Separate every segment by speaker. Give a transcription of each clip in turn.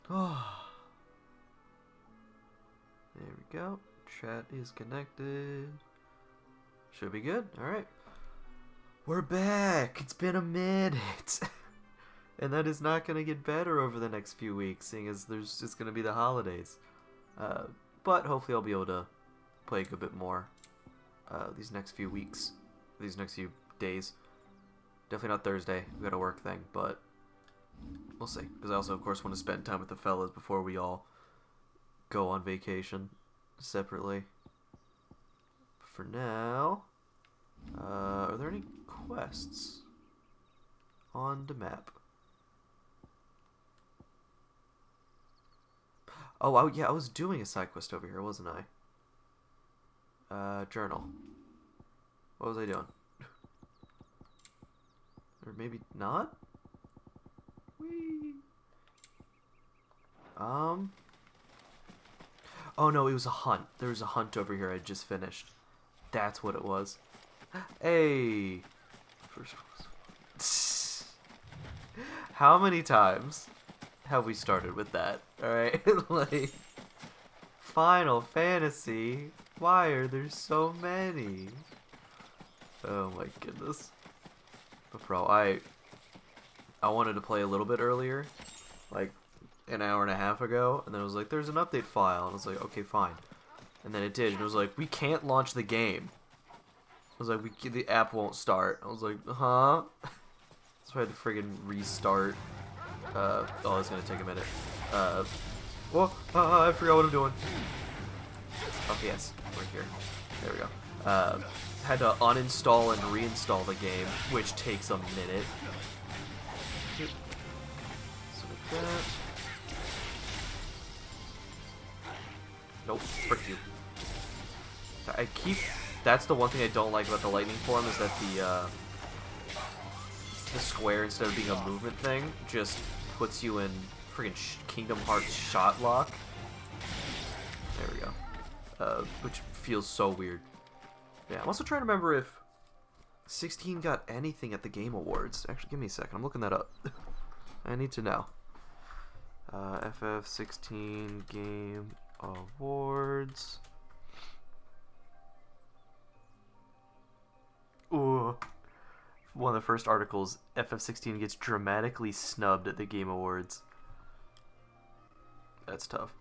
Speaker 1: Oh, there we go. Chat is connected. Should be good. Alright. We're back! It's been a minute! And that is not going to get better over the next few weeks, seeing as there's just going to be the holidays. But hopefully I'll be able to play a good bit more these next few weeks. These next few days. Definitely not Thursday. We've got a work thing, but we'll see. Because I also, of course, want to spend time with the fellas before we all go on vacation separately. For now, are there any quests on the map? Oh, yeah, I was doing a side quest over here, wasn't I? Journal. What was I doing? Or maybe not? Whee! Oh no, it was a hunt. There was a hunt over here I just finished. That's what it was. Hey! First. How many times have we started with that? Alright? Like, Final Fantasy. Why are there so many? Oh my goodness. But bro, I wanted to play a little bit earlier. Like, an hour and a half ago. And then it was like, there's an update file. And I was like, okay, fine. And then it did. And it was like, we can't launch the game. I was like, the app won't start. I was like, huh? So I had to friggin' restart. Oh, it's gonna take a minute. Whoa, I forgot what I'm doing. Oh, yes, we're here. There we go. Had to uninstall and reinstall the game, which takes a minute. So like that. Nope, frick you. That's the one thing I don't like about the lightning form, is that the square, instead of being a movement thing, just puts you in friggin' Kingdom Hearts shot lock. There we go. Which feels so weird. Yeah, I'm also trying to remember if 16 got anything at the Game Awards. Actually, give me a second. I'm looking that up. I need to know. FF16 Game Awards. Ooh. One of the first articles, FF16 gets dramatically snubbed at the Game Awards. That's tough.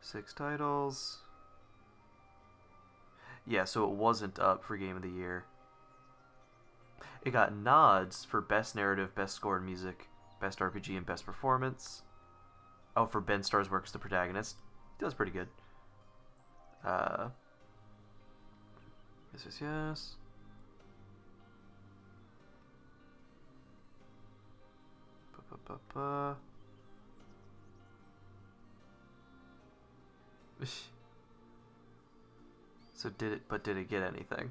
Speaker 1: 6 titles. Yeah, so it wasn't up for Game of the Year. It got nods for Best Narrative, Best Score and Music, Best RPG, and Best Performance. Oh, for Ben Starr's work as the protagonist. That was pretty good. Yes. Ba-ba-ba-ba. So did it get anything?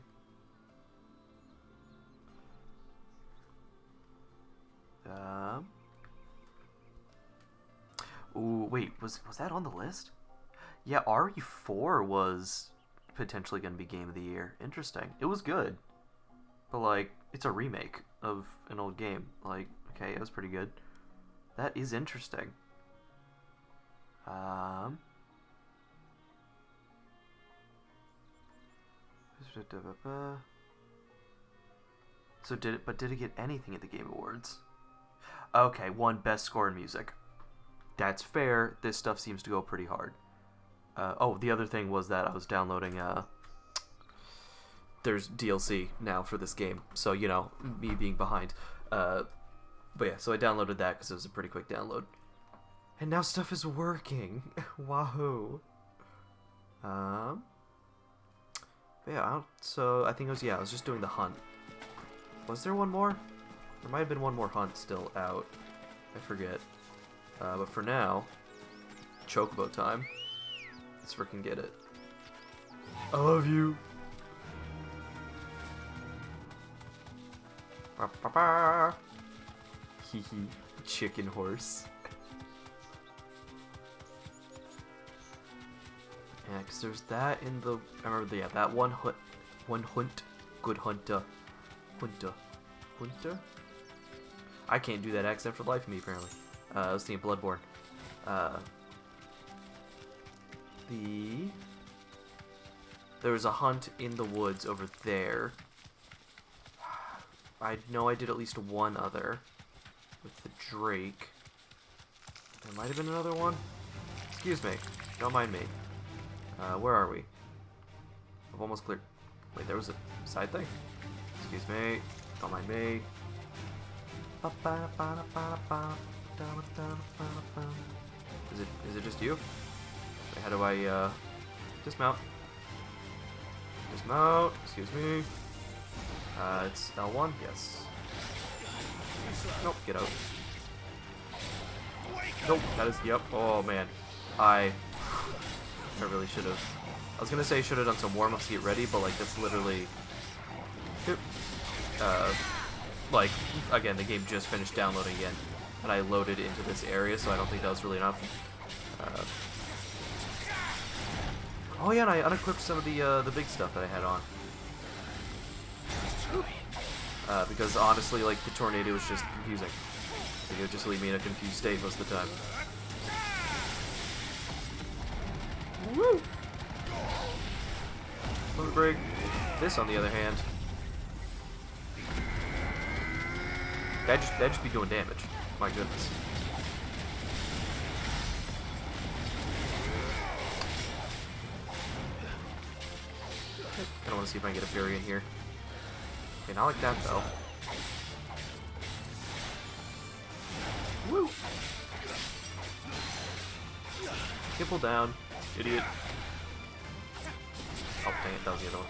Speaker 1: Ooh, wait, was that on the list? Yeah, RE4 was potentially going to be Game of the Year. Interesting. It was good. But, like, it's a remake of an old game. Like, okay, it was pretty good. That is interesting. So did it get anything at the Game Awards? Okay, won Best Score in Music. That's fair. This stuff seems to go pretty hard. Oh, the other thing was that I was downloading, there's DLC now for this game, so, you know, me being behind. But yeah, so I downloaded that because it was a pretty quick download. And now stuff is working. Wahoo. But yeah, so I think it was, I was just doing the hunt. Was there one more? There might have been one more hunt still out. I forget. But for now, Chocobo time. Let's freaking get it. I love you. Hee hee. Chicken horse. Yeah, because there's that in the... I remember, that one hunt. Good hunter. Hunter. I can't do that accent for the life of me, apparently. I was thinking Bloodborne. There was a hunt in the woods over there. I know I did at least one other with the Drake. There might have been another one. Excuse me. Don't mind me. Where are we? I've almost cleared. Wait, there was a side thing? Excuse me. Don't mind me. Is it just you? Wait, how do I dismount? Dismount. Excuse me. It's L1. Yes. Nope. Get out. Nope. That is. Yep. Oh man. I really should have. I was gonna say should have done some warm-ups to get ready, but like that's literally. Like again, the game just finished downloading again, and I loaded into this area, so I don't think that was really an option. Oh yeah, and I unequipped some of the big stuff that I had on. Because honestly, like the tornado was just confusing. Like, it would just leave me in a confused state most of the time. Woo! Let me break. This, on the other hand, that just be doing damage. My goodness. Kinda wanna see if I can get a Fury in here. Okay, not like that though. Woo! Kipple down, idiot. Oh dang it, that was the other one.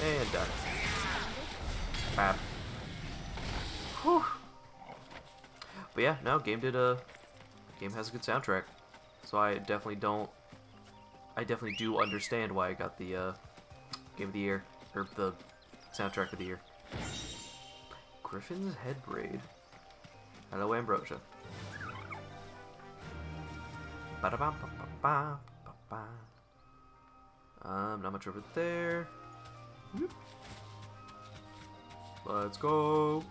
Speaker 1: And done. Bap. Whew. But yeah, no, game has a good soundtrack. So I definitely do understand why I got the Game of the Year, or the Soundtrack of the Year. Griffin's Head Braid. Hello, Ambrosia. Not much over there. Whoop. Let's go.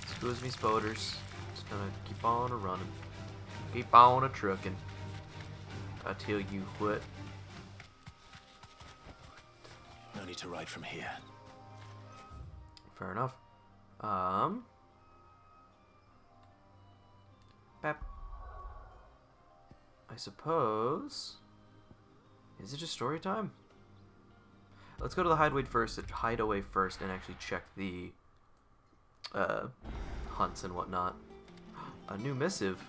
Speaker 1: Excuse me, spoders. Just gonna keep on a running. Keep on a trucking. I tell you what.
Speaker 2: No need to ride from here.
Speaker 1: Fair enough. Pep. I suppose. Is it just story time? Let's go to the hideaway first and actually check the hunts and whatnot. A new missive.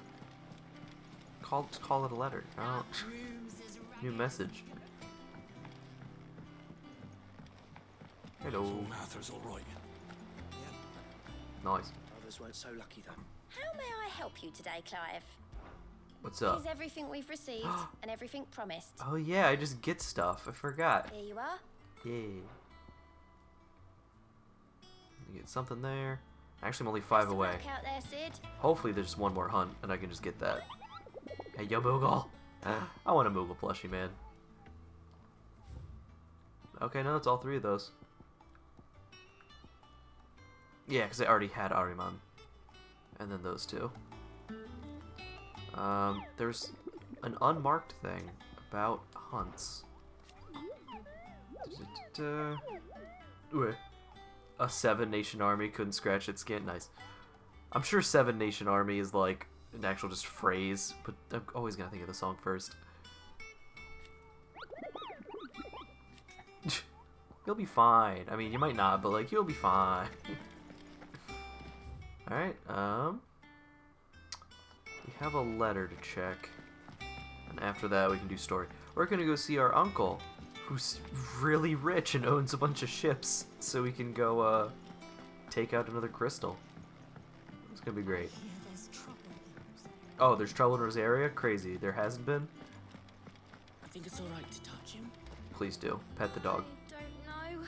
Speaker 1: Call it a letter. Oh. New message. Hello.
Speaker 2: Arthur's all right.
Speaker 1: Nice.
Speaker 2: Others weren't so lucky though.
Speaker 3: How may I help you today, Clive?
Speaker 1: What's up?
Speaker 3: Here's everything we've received and everything promised.
Speaker 1: Oh yeah, I just get stuff. I forgot.
Speaker 3: Here you are.
Speaker 1: Yeah. You get something there. Actually, I'm only 5
Speaker 3: Best of
Speaker 1: away.
Speaker 3: luck out there, Sid.
Speaker 1: Hopefully there's one more hunt and I can just get that. Hey, yo, Moogle. I want a Moogle plushie, man. Okay, no, it's all 3 of those. Yeah, because I already had Ahriman. And then those 2. There's an unmarked thing about hunts. A 7-nation army couldn't scratch its skin. Nice. I'm sure 7-nation army is like an actual just phrase, but I'm always gonna think of the song first. You'll be fine. I mean, you might not, but like, you'll be fine. Alright, we have a letter to check. And after that, we can do story. We're gonna go see our uncle, who's really rich and owns a bunch of ships, so we can go, take out another crystal. It's gonna be great. Oh, there's trouble in Rosaria? Crazy. There hasn't been?
Speaker 4: I think it's alright to touch him.
Speaker 1: Please do. Pet the dog.
Speaker 3: I don't know.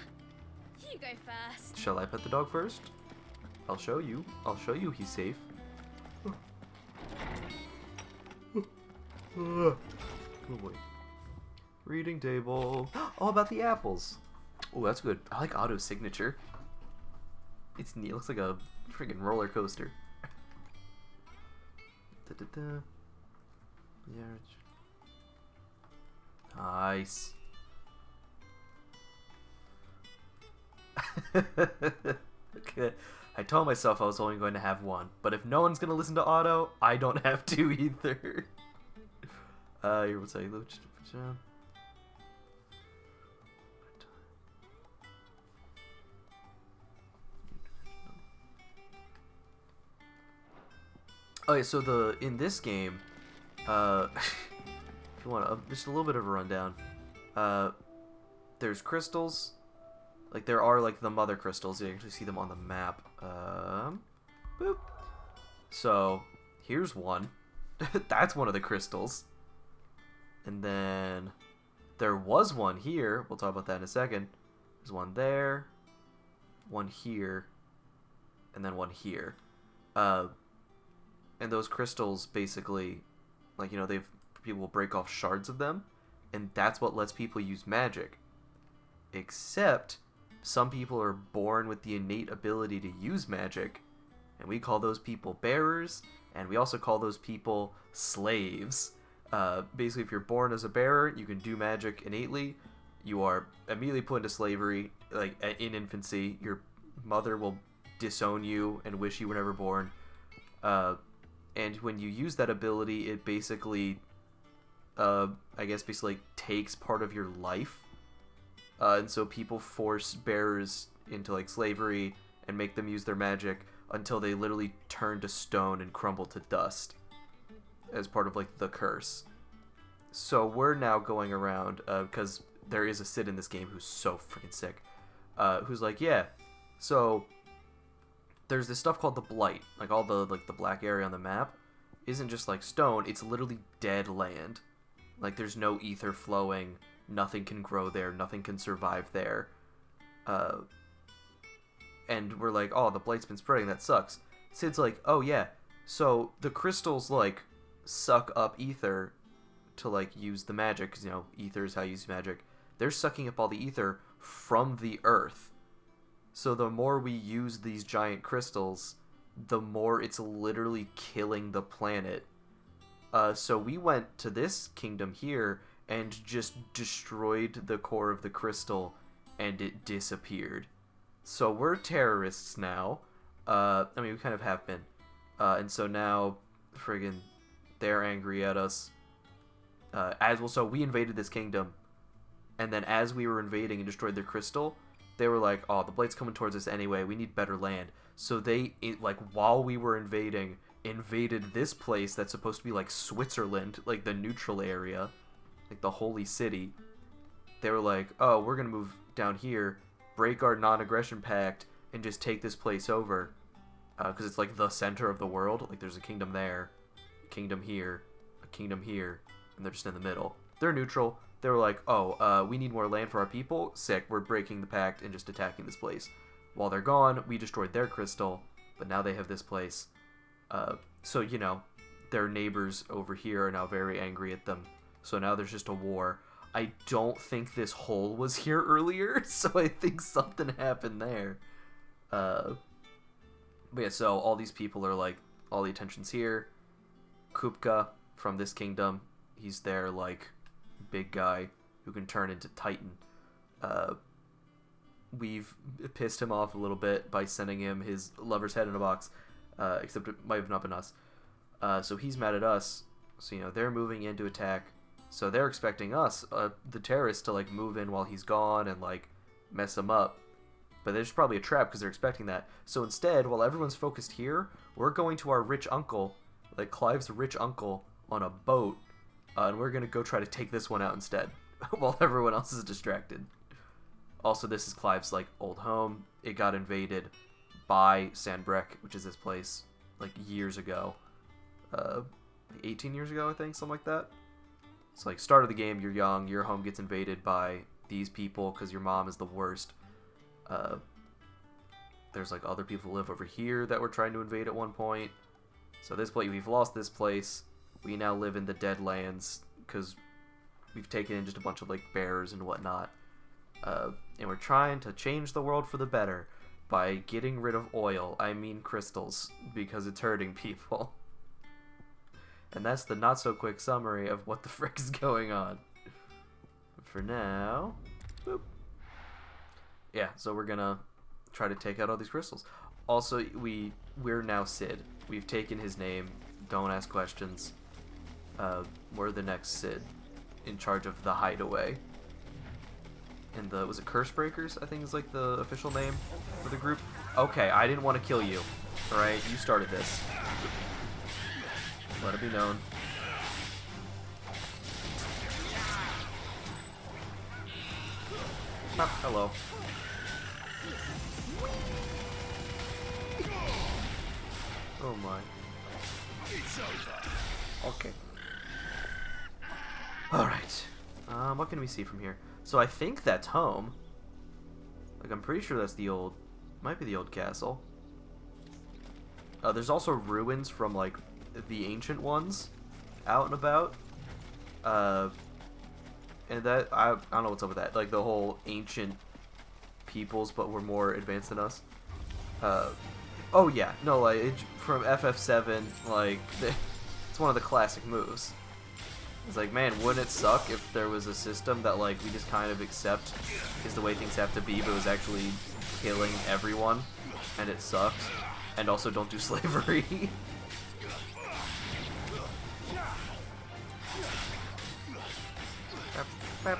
Speaker 3: You go first.
Speaker 1: Shall I pet the dog first? I'll show you. I'll show you he's safe. Oh boy. Reading table. Oh, about the apples. Oh, that's good. I like Otto's signature. It's neat. It looks like a freaking roller coaster. Da-da-da. Yeah. Nice. Okay. I told myself I was only going to have one, but if no one's going to listen to Otto, I don't have to either. Here, we'll say, okay, so in this game, if you want just a little bit of a rundown, there's crystals, like there are like the mother crystals. You actually see them on the map. Boop. So here's one. That's one of the crystals. And then there was one here. We'll talk about that in a second. There's one there, one here, and then one here. And those crystals basically, like, you know, people will break off shards of them, and that's what lets people use magic. Except some people are born with the innate ability to use magic, and we call those people bearers, and we also call those people slaves. Basically, if you're born as a bearer, you can do magic innately. You are immediately put into slavery, like in infancy. Your mother will disown you and wish you were never born. And when you use that ability, it basically, basically takes part of your life. And so people force bearers into like slavery and make them use their magic until they literally turn to stone and crumble to dust as part of like the curse. So we're now going around, because there is a Cid in this game who's so freaking sick, who's like, yeah, so there's this stuff called the Blight. Like all the black area on the map isn't just like stone, it's literally dead land. Like there's no ether flowing, nothing can grow there, nothing can survive there. And we're like, oh, the Blight's been spreading, that sucks. Cid's like, oh yeah, so the crystals like suck up ether to like use the magic, because, you know, ether is how you use magic. They're sucking up all the ether from the earth. So the more we use these giant crystals, the more it's literally killing the planet. So we went to this kingdom here and just destroyed the core of the crystal, and it disappeared. So we're terrorists now. I mean, we kind of have been. And so now, friggin', they're angry at us. So we invaded this kingdom, and then as we were invading and destroyed their crystal, they were like, oh, the Blight's coming towards us anyway, we need better land. So they, while we were invaded this place that's supposed to be like Switzerland, like the neutral area, like the holy city. They were like, oh, we're gonna move down here, break our non-aggression pact, and just take this place over. Because it's like the center of the world. Like there's a kingdom there, a kingdom here, a kingdom here, and they're just in the middle. They're neutral. They were like, oh, we need more land for our people. Sick, we're breaking the pact and just attacking this place. While they're gone, we destroyed their crystal, but now they have this place. So, you know, their neighbors over here are now very angry at them. So now there's just a war. I don't think this hole was here earlier, so I think something happened there. But yeah, so all these people are like, all the attention's here. Kupka from this kingdom, he's their like big guy who can turn into Titan. We've pissed him off a little bit by sending him his lover's head in a box, except it might have not been us. So he's mad at us. So, you know, they're moving in to attack. So they're expecting us, the terrorists, to like move in while he's gone and like mess him up. But there's probably a trap because they're expecting that. So instead, while everyone's focused here, we're going to our rich uncle, like Clive's rich uncle, on a boat, and we're gonna go try to take this one out instead, while everyone else is distracted. Also, this is Clive's like old home. It got invaded by Sandbreck, which is this place, like years ago, 18 years ago, I think, something like that. So like, start of the game, you're young, your home gets invaded by these people because your mom is the worst. There's like other people who live over here that we're trying to invade at one point. So this place, we've lost this place. We now live in the Deadlands because we've taken in just a bunch of like bears and whatnot. And we're trying to change the world for the better by getting rid of oil. I mean crystals, because it's hurting people. And that's the not-so-quick summary of what the frick is going on. But for now... Boop. Yeah, so we're gonna try to take out all these crystals. Also, we're now Sid. We've taken his name. Don't ask questions. We're the next Sid, in charge of the hideaway. And was it Curse Breakers, I think is like the official name for the group? Okay, I didn't want to kill you. Alright, you started this. Let it be known. Ah, hello. Oh my. Okay. Alright. What can we see from here? So I think that's home. Like, I'm pretty sure that's the old... Might be the old castle. There's also ruins from, like, the ancient ones out and about. And that... I don't know what's up with that. Like, the whole ancient peoples, but were more advanced than us. Oh, yeah. No, like, from FF7, like, it's one of the classic moves. It's like, man, wouldn't it suck if there was a system that, like, we just kind of accept is the way things have to be, but it was actually killing everyone, and it sucks. And also don't do slavery. Okay.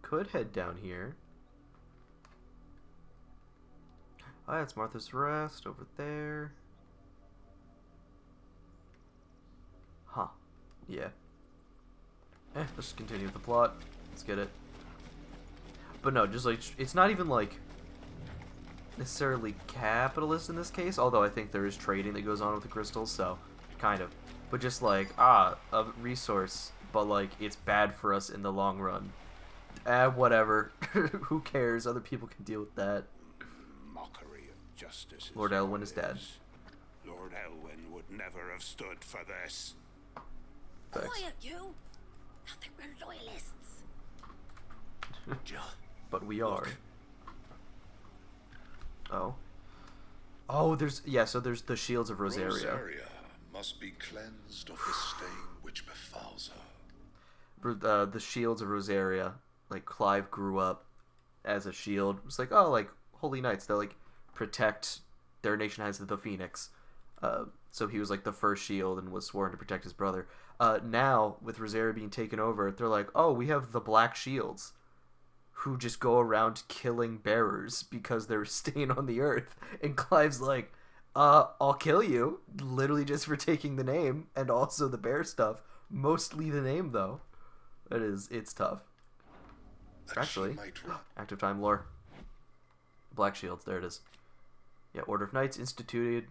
Speaker 1: Could head down here. Oh, that's Martha's Rest over there. Huh. Yeah. Let's just continue with the plot. Let's get it. But no, just like, it's not even like necessarily capitalist in this case, although I think there is trading that goes on with the crystals, so kind of. But just like, a resource, but like, it's bad for us in the long run. Whatever. Who cares? Other people can deal with that.
Speaker 5: Mockery of justice.
Speaker 1: Lord Elwyn is dead.
Speaker 5: Lord Elwyn would never have stood for this.
Speaker 1: Thanks.
Speaker 3: Quiet, you! I think we're loyalists.
Speaker 2: Jill.
Speaker 1: But we are.
Speaker 2: Look.
Speaker 1: Oh. Oh, so there's the shields of Rosaria.
Speaker 6: Rosaria must be cleansed of the stain which befalls her.
Speaker 1: The shields of Rosaria, like, Clive grew up as a shield. It's like, oh, like, holy knights, they like protect, their nation has the Phoenix. So he was like the first shield and was sworn to protect his brother. Now, with Rosaria being taken over, they're like, oh, we have the Black Shields, who just go around killing bearers because they're staying on the earth. And Clive's like, I'll kill you, literally just for taking the name, and also the bear stuff. Mostly the name, though. It's tough. Actually, active time lore. Black Shields, there it is. Yeah, Order of Knights instituted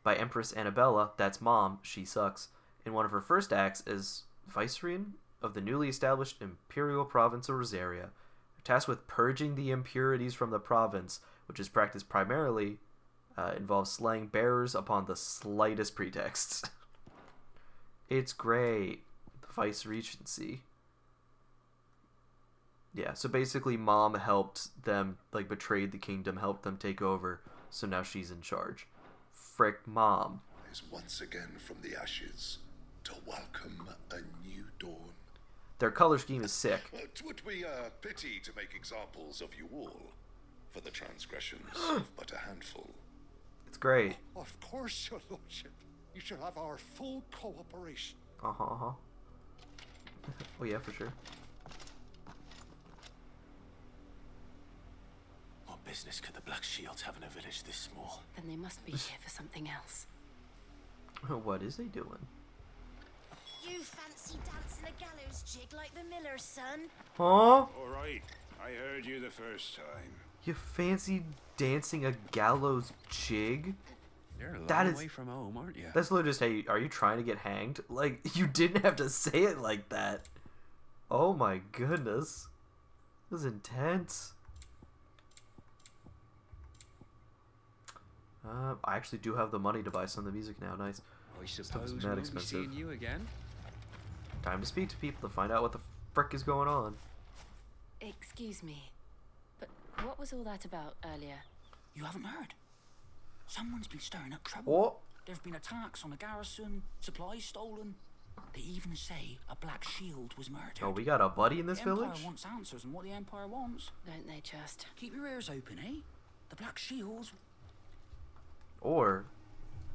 Speaker 1: by Empress Annabella, that's Mom, she sucks, in one of her first acts as Vicereine of the newly established Imperial Province of Rosaria, tasked with purging the impurities from the province, which is practiced primarily, involves slaying bearers upon the slightest pretexts. It's great. The Vice-Regency. Yeah, so basically Mom helped them, like, betrayed the kingdom, helped them take over, so now she's in charge. Frick Mom.
Speaker 6: Is once again from the ashes to welcome a new dawn.
Speaker 1: Their color scheme is sick.
Speaker 6: It would be a pity to make examples of you all, for the transgressions of but a handful.
Speaker 1: It's great.
Speaker 5: Of course, your lordship. You shall have our full cooperation.
Speaker 1: Oh yeah, for sure.
Speaker 2: What business could the Black Shields have in a village this small?
Speaker 4: Then they must be here for something else.
Speaker 1: What is he doing?
Speaker 3: You fancy dancing a gallows jig like the miller's son?
Speaker 1: Huh?
Speaker 5: All right. I heard you the first time.
Speaker 1: You fancy dancing a gallows jig?
Speaker 2: You're a long
Speaker 1: That is-
Speaker 2: way from home, aren't you?
Speaker 1: That's literally just, hey, are you trying to get hanged? Like, you didn't have to say it like that. Oh my goodness. This is intense. I actually do have the money to buy some of the music now. Nice.
Speaker 7: I
Speaker 1: Stuff
Speaker 7: suppose
Speaker 1: is
Speaker 7: we
Speaker 1: mad
Speaker 7: won't be seeing
Speaker 1: expensive.
Speaker 7: you again.
Speaker 1: Time to speak to people to find out what the frick is going on.
Speaker 4: Excuse me, but what was all that about earlier?
Speaker 8: You haven't heard? Someone's been stirring up trouble.
Speaker 1: What?
Speaker 8: There've been attacks on the garrison, supplies stolen. They even say a Black Shield was murdered.
Speaker 1: Oh, we got a buddy in this
Speaker 8: the Empire
Speaker 1: village?
Speaker 8: wants answers on what the Empire wants.
Speaker 4: Don't they just?
Speaker 8: Keep your ears open, eh? The Black Shields.
Speaker 1: Or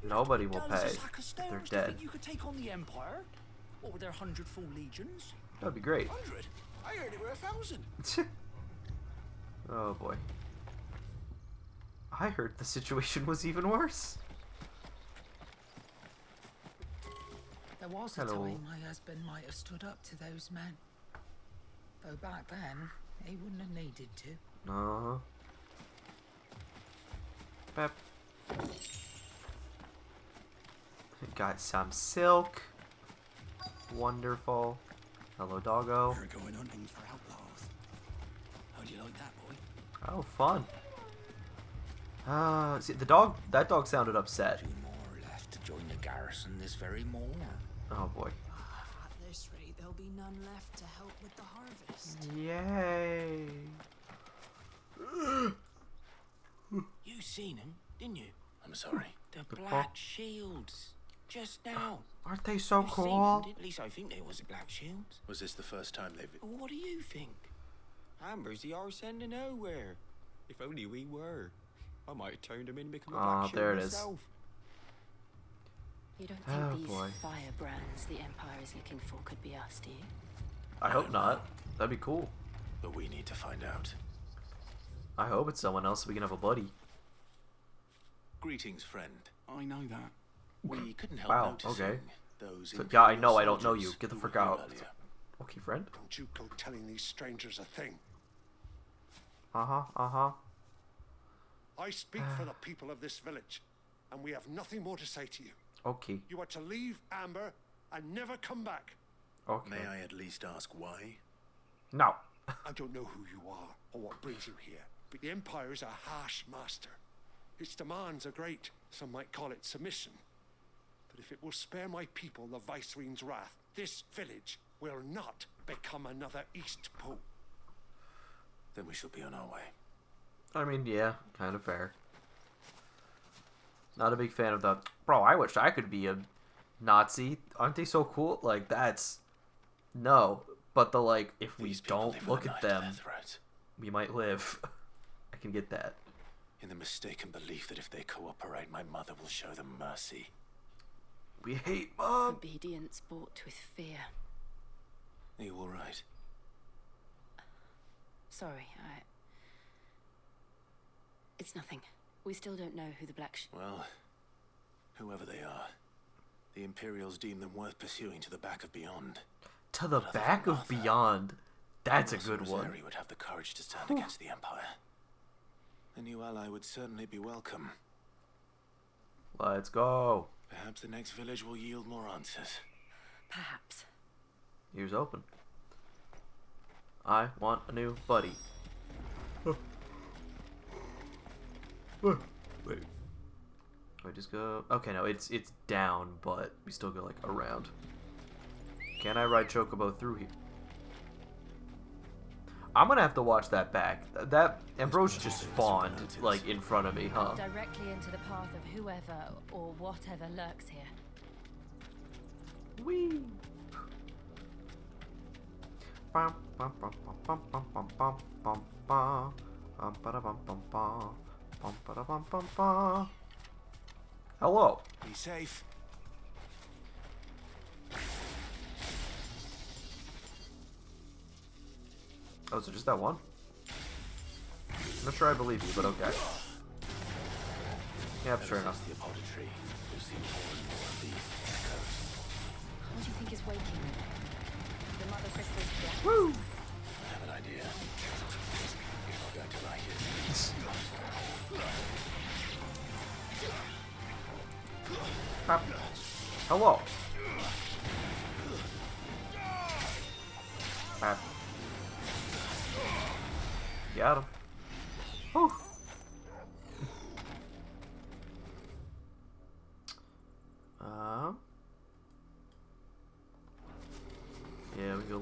Speaker 1: nobody will
Speaker 8: Dull as
Speaker 1: pay
Speaker 8: a sack of
Speaker 1: if they're
Speaker 8: stones to
Speaker 1: dead.
Speaker 8: think you could take on the Empire? What with their 100 full legions?
Speaker 1: That'd be great.
Speaker 8: 100? I heard it were 1,000.
Speaker 1: Oh boy. I heard the situation was even worse.
Speaker 9: There was a
Speaker 1: Hello.
Speaker 9: time my husband might have stood up to those men. Though back then, he wouldn't have needed to.
Speaker 1: Uh-huh. Pep. Got some silk. Wonderful. Hello, doggo.
Speaker 2: We're going hunting for outlaws. How do you like that, boy?
Speaker 1: Oh, fun. See, that dog sounded upset.
Speaker 8: 2 more left to join the garrison this very morn.
Speaker 1: Oh boy.
Speaker 3: At this rate, there'll be none left to help with the harvest.
Speaker 1: Yay.
Speaker 8: You seen him, didn't you?
Speaker 2: I'm sorry.
Speaker 8: The
Speaker 1: The
Speaker 8: Black Shields. Just now.
Speaker 1: Aren't they so
Speaker 8: You seen
Speaker 1: cool?
Speaker 8: them? At least I think they was the Black Shields.
Speaker 2: Was this the first time they've...
Speaker 8: What do you think? Amber's the arse end of nowhere. If only we were. I might have turned him in and become a Black
Speaker 1: Ah,
Speaker 8: Shield
Speaker 1: there it is.
Speaker 8: myself.
Speaker 4: You don't think
Speaker 1: Oh,
Speaker 4: these
Speaker 1: boy.
Speaker 4: firebrands the Empire is looking for could be us, do you?
Speaker 1: I hope not. That'd be cool.
Speaker 2: But we need to find out.
Speaker 1: I hope it's someone else so we can have a buddy.
Speaker 2: Greetings, friend.
Speaker 8: I know that.
Speaker 2: We couldn't help
Speaker 1: Wow,
Speaker 2: noticing
Speaker 1: okay.
Speaker 2: those
Speaker 1: So, yeah, I
Speaker 2: Imperial
Speaker 1: know I don't know you.
Speaker 2: soldiers
Speaker 1: Get the
Speaker 2: who
Speaker 1: frick
Speaker 2: were here
Speaker 1: out.
Speaker 2: earlier.
Speaker 1: Okay, friend.
Speaker 5: Don't you go telling these strangers a thing.
Speaker 1: Uh-huh, uh-huh.
Speaker 5: I speak for the people of this village, and we have nothing more to say to you.
Speaker 1: Okay.
Speaker 5: You are to leave Amber and never come back.
Speaker 1: Okay.
Speaker 2: May I at least ask why?
Speaker 1: No.
Speaker 5: I don't know who you are or what brings you here, but the Empire is a harsh master. Its demands are great. Some might call it submission. But if it will spare my people the Viceroy's wrath, this village will not become another East Pole.
Speaker 2: Then we shall be on our way.
Speaker 1: I mean, yeah, kind of fair. Not a big fan of the... Bro, I wish I could be a Nazi. Aren't they so cool? Like, that's... No. But the, like, if we
Speaker 2: These people
Speaker 1: don't
Speaker 2: live
Speaker 1: look
Speaker 2: with a
Speaker 1: at
Speaker 2: knife to
Speaker 1: them,
Speaker 2: their throat,
Speaker 1: we might live. I can get that.
Speaker 2: in the mistaken belief that if they cooperate, my mother will show them mercy.
Speaker 1: We hate Mom.
Speaker 4: Obedience bought with fear.
Speaker 2: Are you all right?
Speaker 4: Sorry, It's nothing. We still don't know who the
Speaker 2: Well, whoever they are, the Imperials deem them worth pursuing to the back of beyond.
Speaker 1: To the
Speaker 2: But other
Speaker 1: back
Speaker 2: than
Speaker 1: of
Speaker 2: Arthur,
Speaker 1: beyond. That's a
Speaker 2: unless
Speaker 1: good one.
Speaker 2: Rosary would have the courage to stand against the Empire. A new ally would certainly be welcome.
Speaker 1: Let's go.
Speaker 2: Perhaps the next village will yield more answers.
Speaker 4: Perhaps.
Speaker 1: Ears open. I want a new buddy. Wait. I just go... Okay, no, it's down, but we still go, like, around. Can I ride Chocobo through here? I'm gonna have to watch that back. That Ambrose just spawned, like, in front of me, huh?
Speaker 4: Directly into the path of whoever or whatever lurks here.
Speaker 1: Whee! Bum, bum, bum, bum, bum, bum, bum, bum, bum, bum, ba-da-bum, bum, bum, bum, ba-da-bum, bum, bum. Hello.
Speaker 2: Be safe.
Speaker 1: Oh, so just that one? I'm not sure I believe you, but okay. Yep, sure enough.
Speaker 2: The apothecary. We've seen more and more of these echoes.
Speaker 4: What do you think is waking them? The mother crystal's black.
Speaker 1: Woo!
Speaker 2: I have an idea. You're not going to like it.
Speaker 1: Hello. Got him. Whew.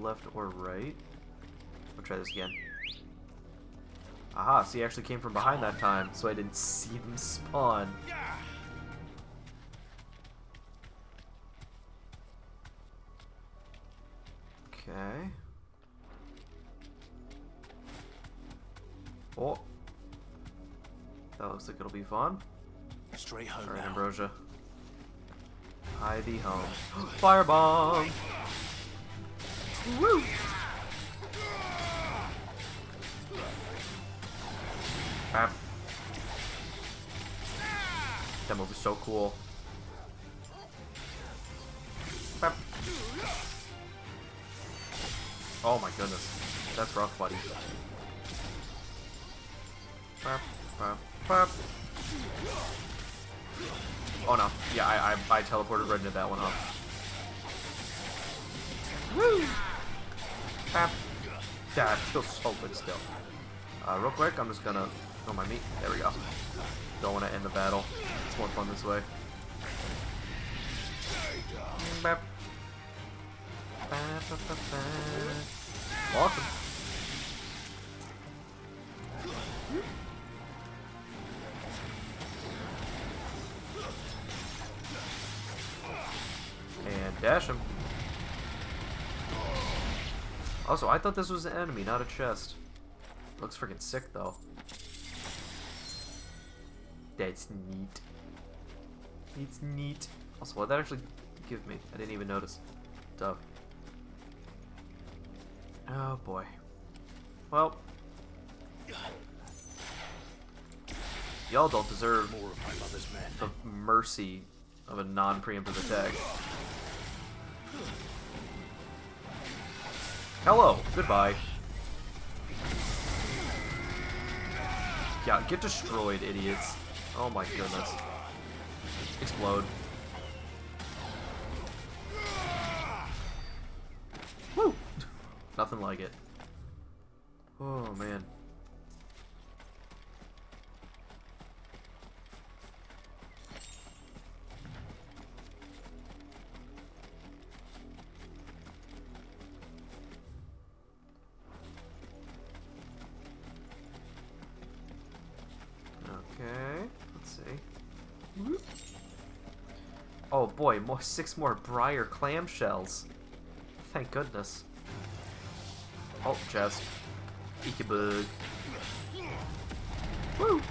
Speaker 1: left or right. I'll try this again. Aha, so he actually came from behind that time, so I didn't see them spawn. Okay. Oh. That looks like it'll be fun.
Speaker 2: Straight home
Speaker 1: Alright,
Speaker 2: now.
Speaker 1: Ambrosia. Hie thee home. Firebomb! Woo! Bap. That move is so cool. Bap. Oh my goodness. That's rough, buddy. Bap, bap, bap. Oh no. Yeah, I teleported right into that one off. Woo! Bap. That feels so good still. Real quick, I'm just gonna throw my meat. There we go. Don't want to end the battle. It's more fun this way. Bap. Bap, bap, bap, bap. Awesome. And dash him. Also, I thought this was an enemy, not a chest. Looks freaking sick, though. That's neat. It's neat. Also, what did that actually give me? I didn't even notice. Tough. Oh, boy. Well. Y'all don't deserve
Speaker 2: More of my mother's men.
Speaker 1: the mercy of a non-preemptive attack. Hello. Goodbye. Yeah, get destroyed, idiots. Oh my goodness. Explode. Woo! Nothing like it. Oh man. Okay, let's see. Oh boy, 6 more Briar clamshells. Thank goodness. Oh, chest. Eeky bug. Woo!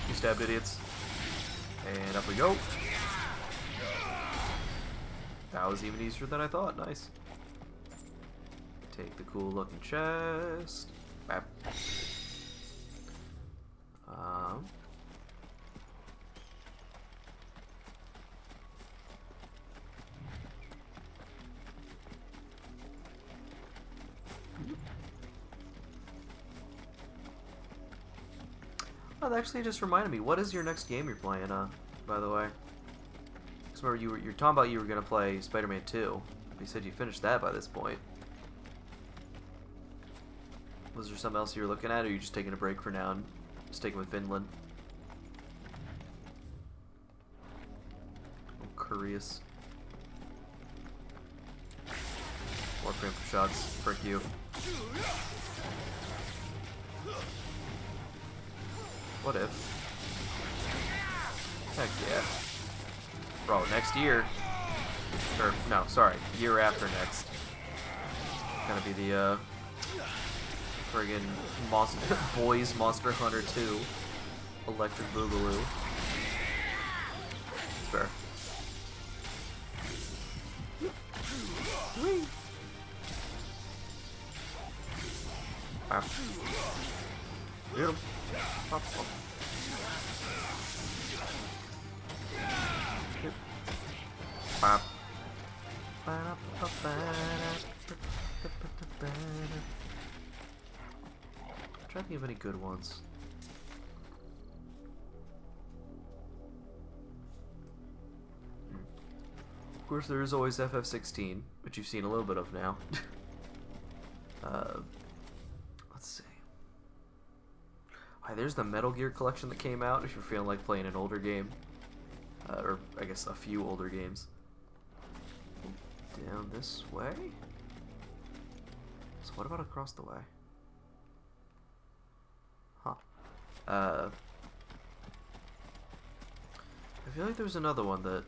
Speaker 1: You stabbed idiots. And up we go. That was even easier than I thought. Nice. Take the cool looking chest. Bap. Oh, that actually just reminded me. What is your next game you're playing, by the way? Because remember, you were talking about you were going to play Spider-Man 2. You said you finished that by this point. Was there something else you were looking at, or are you just taking a break for now and sticking with Finland? I'm curious. More preemptive shots. Frick you. What if? Heck yeah. Bro, next year. Or, no, sorry. Year after next. Gonna be the, friggin' Boys Monster Hunter 2. Electric Boogaloo. Fair. Whee! Wow. Get him. Pop, pop. Pop. Try to think of any good ones. Of course, there is always FF16, which you've seen a little bit of now. Let's see. There's the Metal Gear collection that came out, if you're feeling like playing an older game. Or, I guess, a few older games. Down this way? So what about across the way? Huh. I feel like there's another one that...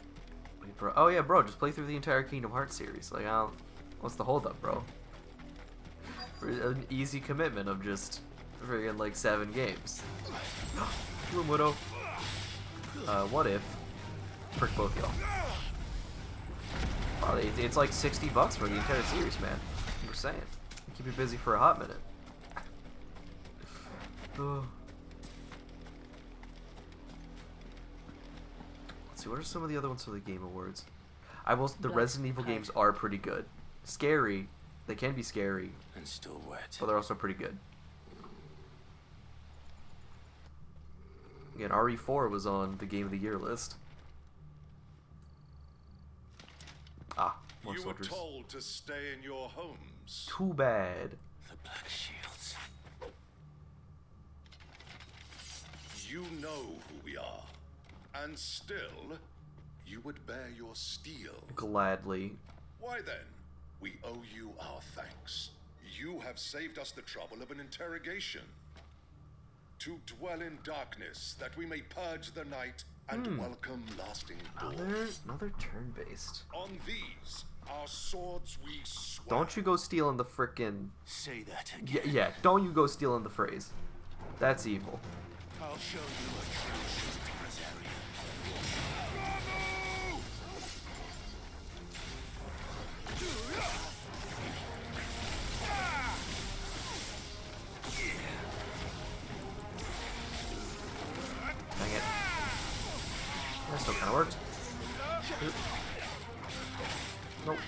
Speaker 1: Wait, bro. Oh yeah, bro, just play through the entire Kingdom Hearts series. Like, I don't... What's the holdup, bro? For an easy commitment of just friggin' like 7 games. Bloom Widow. What if? Frick both y'all. Oh, it's like $60 for the entire series, man. I'm just saying. Keep you busy for a hot minute. Let's see, what are some of the other ones for the Game Awards? The Resident Evil games are pretty good. Scary. They can be scary.
Speaker 2: And still wet.
Speaker 1: But they're also pretty good. Again, RE4 was on the Game of the Year list. Ah, more
Speaker 6: You
Speaker 1: soldiers.
Speaker 6: were told to stay in your homes.
Speaker 1: Too bad.
Speaker 2: The Black Shields.
Speaker 6: You know who we are. And still, you would bear your steel.
Speaker 1: Gladly.
Speaker 6: Why then? We owe you our thanks. You have saved us the trouble of an interrogation. To dwell in darkness, that we may purge the night and welcome lasting dawn.
Speaker 1: Another turn-based.
Speaker 6: On these, our swords we swear.
Speaker 1: Don't you go stealing the frickin'...
Speaker 2: Say that again.
Speaker 1: Yeah, don't you go stealing the phrase. That's evil.
Speaker 2: I'll show you a true Rosario.
Speaker 1: Dang it. That still kinda worked. Nope.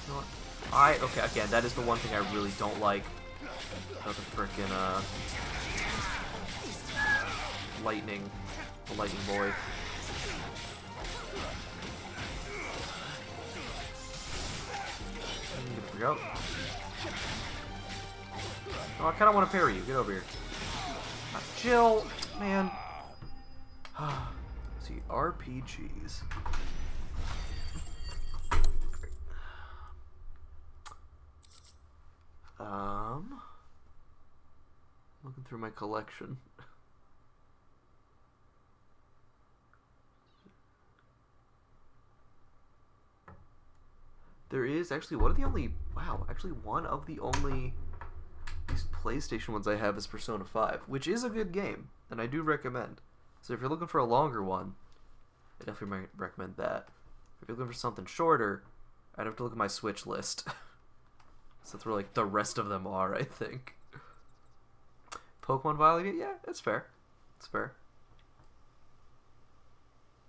Speaker 1: You know what? Okay, again, that is the one thing I really don't like about the frickin', the lightning boy. There we go. Oh, I kinda want to parry you. Get over here. Jill, man. Let's see, RPGs. Looking through my collection. There is actually one of the only these PlayStation ones I have is Persona 5, which is a good game, and I do recommend. So if you're looking for a longer one, I definitely might recommend that. If you're looking for something shorter, I'd have to look at my Switch list. So that's where like the rest of them are, I think. Pokemon Violet, yeah, it's fair. It's fair.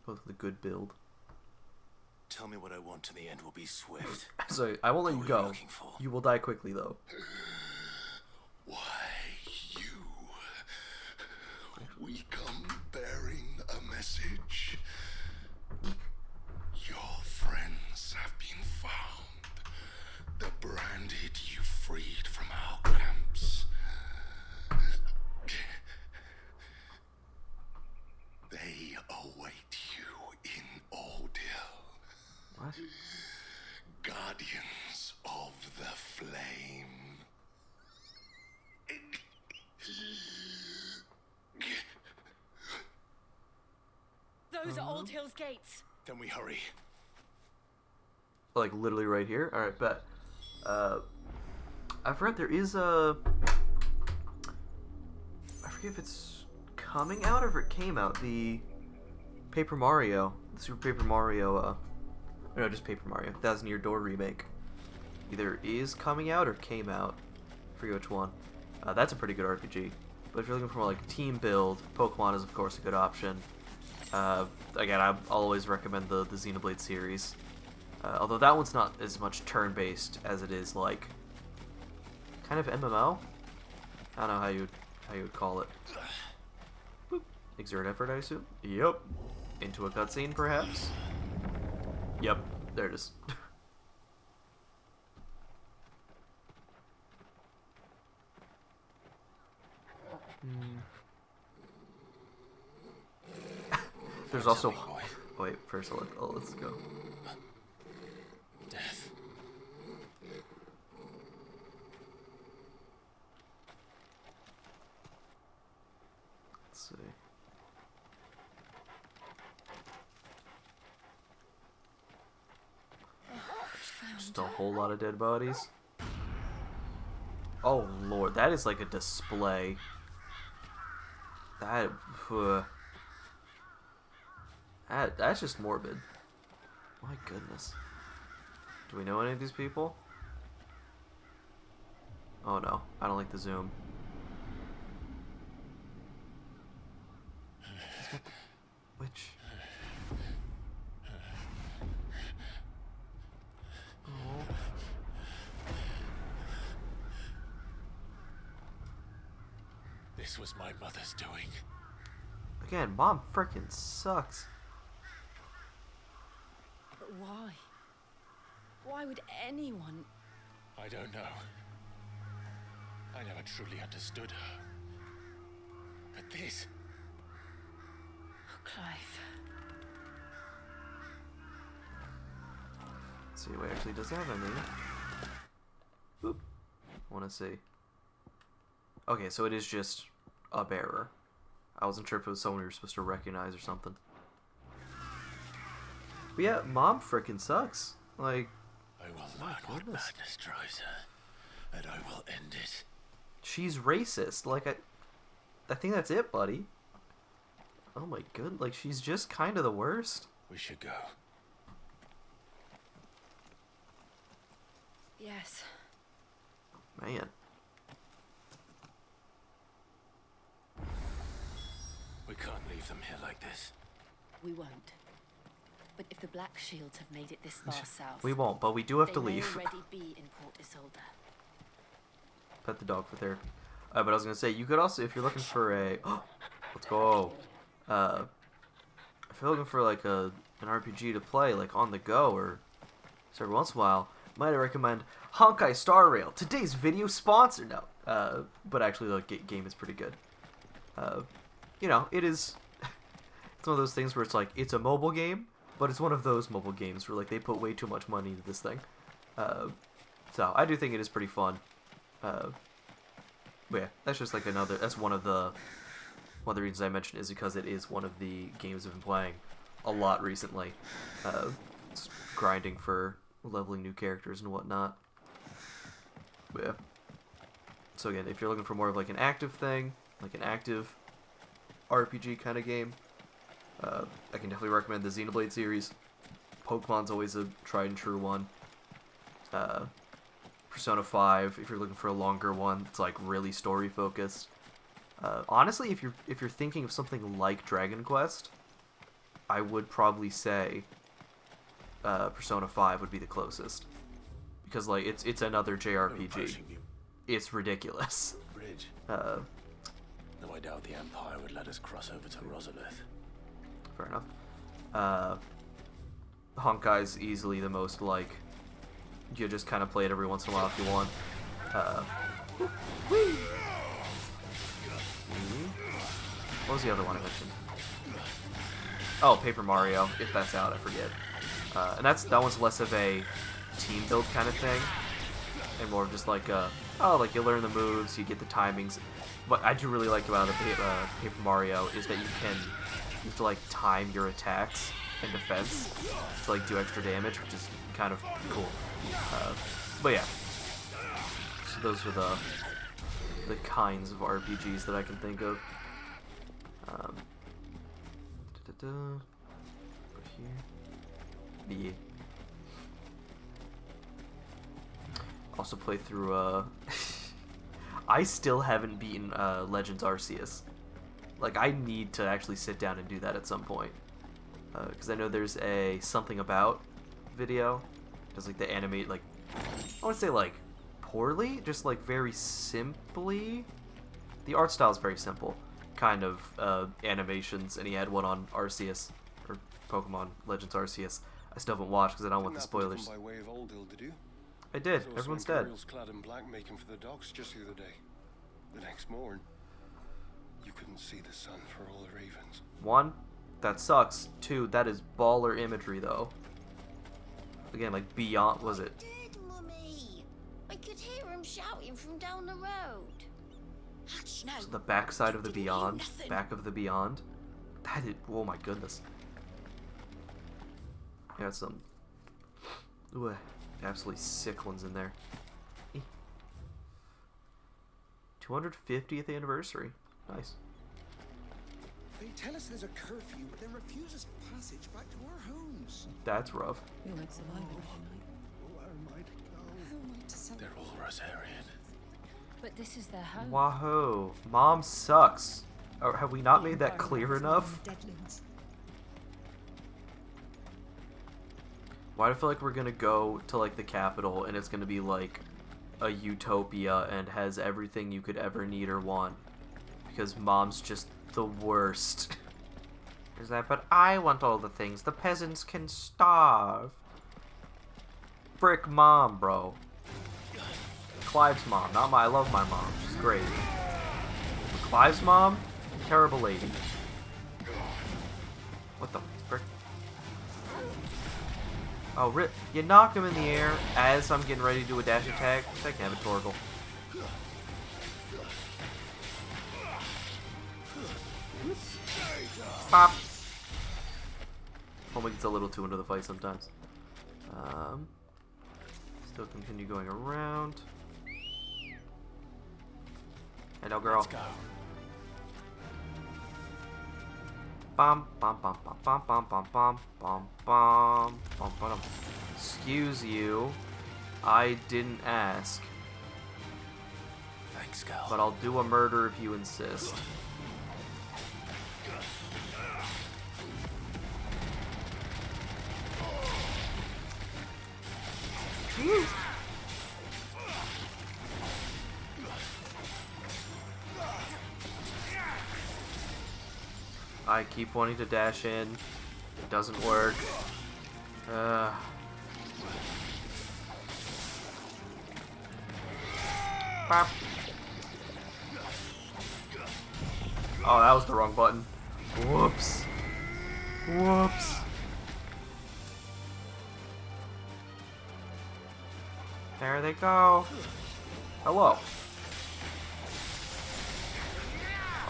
Speaker 1: Both with a good build.
Speaker 2: Tell me what I want and the end will be swift.
Speaker 1: So I won't let you
Speaker 2: What are you
Speaker 1: go.
Speaker 2: looking for?
Speaker 1: You will die quickly though.
Speaker 6: Why, you? We come bearing a message. Your friends have been found. The branded you freed from our camps. They await you in Odil.
Speaker 1: What?
Speaker 6: Guardians of the Flame.
Speaker 4: Those are Old Hill's gates.
Speaker 2: Then we hurry.
Speaker 1: Like literally right here? Alright, bet. I forgot there is a... I forget if it's coming out or if it came out. The Paper Mario. The Super Paper Mario, no, just Paper Mario. 1000 Year Door remake. Either is coming out or came out. I forget which one. That's a pretty good RPG. But if you're looking for more like team build, Pokemon is of course a good option. Again, I'll always recommend the Xenoblade series. Although that one's not as much turn-based as it is like kind of MMO. I don't know how you would call it. Boop. Exert effort, I assume. Yep. Into a cutscene, perhaps. Yep. There it is. There's
Speaker 2: Tell
Speaker 1: also...
Speaker 2: me, boy.
Speaker 1: Wait, first let's go.
Speaker 2: Death.
Speaker 1: Let's see. Just a whole lot of dead bodies. Oh lord, that is like a display. That, that's just morbid. My goodness. Do we know any of these people? Oh no, I don't like the zoom. He's got the witch. Oh.
Speaker 2: This was my mother's doing.
Speaker 1: Again, mom frickin' sucks.
Speaker 4: But why? Why would anyone...
Speaker 2: I don't know. I never truly understood her. But this...
Speaker 4: Oh, Clive.
Speaker 1: Let's see, wait, actually, does it have any? Boop. Want to see. Okay, so it is just a bearer. I wasn't sure if it was someone you were supposed to recognize or something. But yeah, mom frickin' sucks. Like,
Speaker 2: I will learn what madness drives her, and I will end it.
Speaker 1: she's racist. Like, I think that's it, buddy. Oh my god, like, she's just kind of the worst.
Speaker 2: We should go.
Speaker 4: Yes.
Speaker 1: Man.
Speaker 2: We can't leave them here like this.
Speaker 4: We won't. But if the Black Shields have made it this far south...
Speaker 1: We won't, but we do have
Speaker 4: they
Speaker 1: to
Speaker 4: may
Speaker 1: leave.
Speaker 4: already be in Port Isolde.
Speaker 1: Pet the dog for therapy. But I was gonna say, you could also, if you're looking for a... let's go. If you're looking for, like, an RPG to play, like, on the go, or so every once in a while, might I recommend Honkai Star Rail, today's video sponsor. No. But actually, the game is pretty good. You know, it is... It's one of those things where it's like, it's a mobile game, but it's one of those mobile games where, like, they put way too much money into this thing. So, I do think it is pretty fun. But yeah, that's just like another, that's one of the reasons I mentioned is because it is one of the games I've been playing a lot recently. It's grinding for leveling new characters and whatnot. But yeah. So again, if you're looking for more of like an active thing, like an active RPG kind of game, I can definitely recommend the Xenoblade series. Pokemon's always a tried and true one. Persona 5, if you're looking for a longer one, it's like really story focused. Honestly, if you're thinking of something like Dragon Quest, I would probably say Persona 5 would be the closest, because like it's another JRPG. It's ridiculous.
Speaker 2: Bridge.
Speaker 1: Uh,
Speaker 2: No, I doubt the Empire would let us cross over to Rosalith.
Speaker 1: Fair enough. Honkai's easily the most, like, you just kind of play it every once in a while if you want. What was the other one I mentioned? Oh, Paper Mario, if that's out, I forget. And that one's less of a team build kind of thing, and more of just like, like you learn the moves, you get the timings. What I do really like about the Paper Mario is that you have to like time your attacks and defense to like do extra damage, which is kind of cool. But yeah, so those are the kinds of RPGs that I can think of. Over here. Yeah. Also play through I still haven't beaten Legends Arceus. Like, I need to actually sit down and do that at some point. Because I know there's a something about video. Does like the animate, like, I wouldn't say like poorly, just like very simply. The art style is very simple, kind of animations, and he had one on Arceus or Pokemon Legends Arceus. I still haven't watched because I don't want the spoilers.
Speaker 5: By way of Old Hill, did you?
Speaker 1: I did.
Speaker 5: Saw
Speaker 1: Everyone's
Speaker 5: some
Speaker 1: dead.
Speaker 5: Imperials clad in black making for the docks just the other day. The next morn, you couldn't see the sun for all the ravens.
Speaker 1: One, That sucks. 2, that is baller imagery, though. Again, like, beyond, was it?
Speaker 3: Dead, Mummy. I could hear him shouting from down the road. Hush, no.
Speaker 1: So the backside of the
Speaker 3: Didn't hear
Speaker 1: beyond?
Speaker 3: nothing.
Speaker 1: Back of the beyond? That is, oh my goodness. Got some ooh, absolutely sick ones in there. 250th anniversary. Nice.
Speaker 7: They tell us there's a curfew, but then refuse us passage back to our homes.
Speaker 1: That's rough.
Speaker 4: You'll like surviving tonight.
Speaker 7: Where might go?
Speaker 2: They're all Rosarian.
Speaker 4: But this is their home.
Speaker 1: Wahoo. Mom sucks. Or have we not made that clear enough? Why do I feel like we're gonna go to like the capital and it's gonna be like a utopia and has everything you could ever need or want? Because Mom's just the worst. Is that? But I want all the things. The peasants can starve. Frick Mom, bro. Clive's mom, not my. I love my mom. She's great. But Clive's mom, terrible lady. What the frick? Oh, rip! You knock him in the air as I'm getting ready to do a dash attack. That can have a Torgal. Pop. Homie gets a little too into the fight sometimes. Still continue going around. Hello, girl.
Speaker 2: Let's go.
Speaker 1: Bum bum bum bum bum bum bum bum bum bum bum bum. Excuse you. I didn't ask.
Speaker 2: Thanks, Gal.
Speaker 1: But I'll do a murder if you insist. Woo. I keep wanting to dash in. It doesn't work. Bop. Oh, that was the wrong button. Whoops. Whoops. There they go. Hello.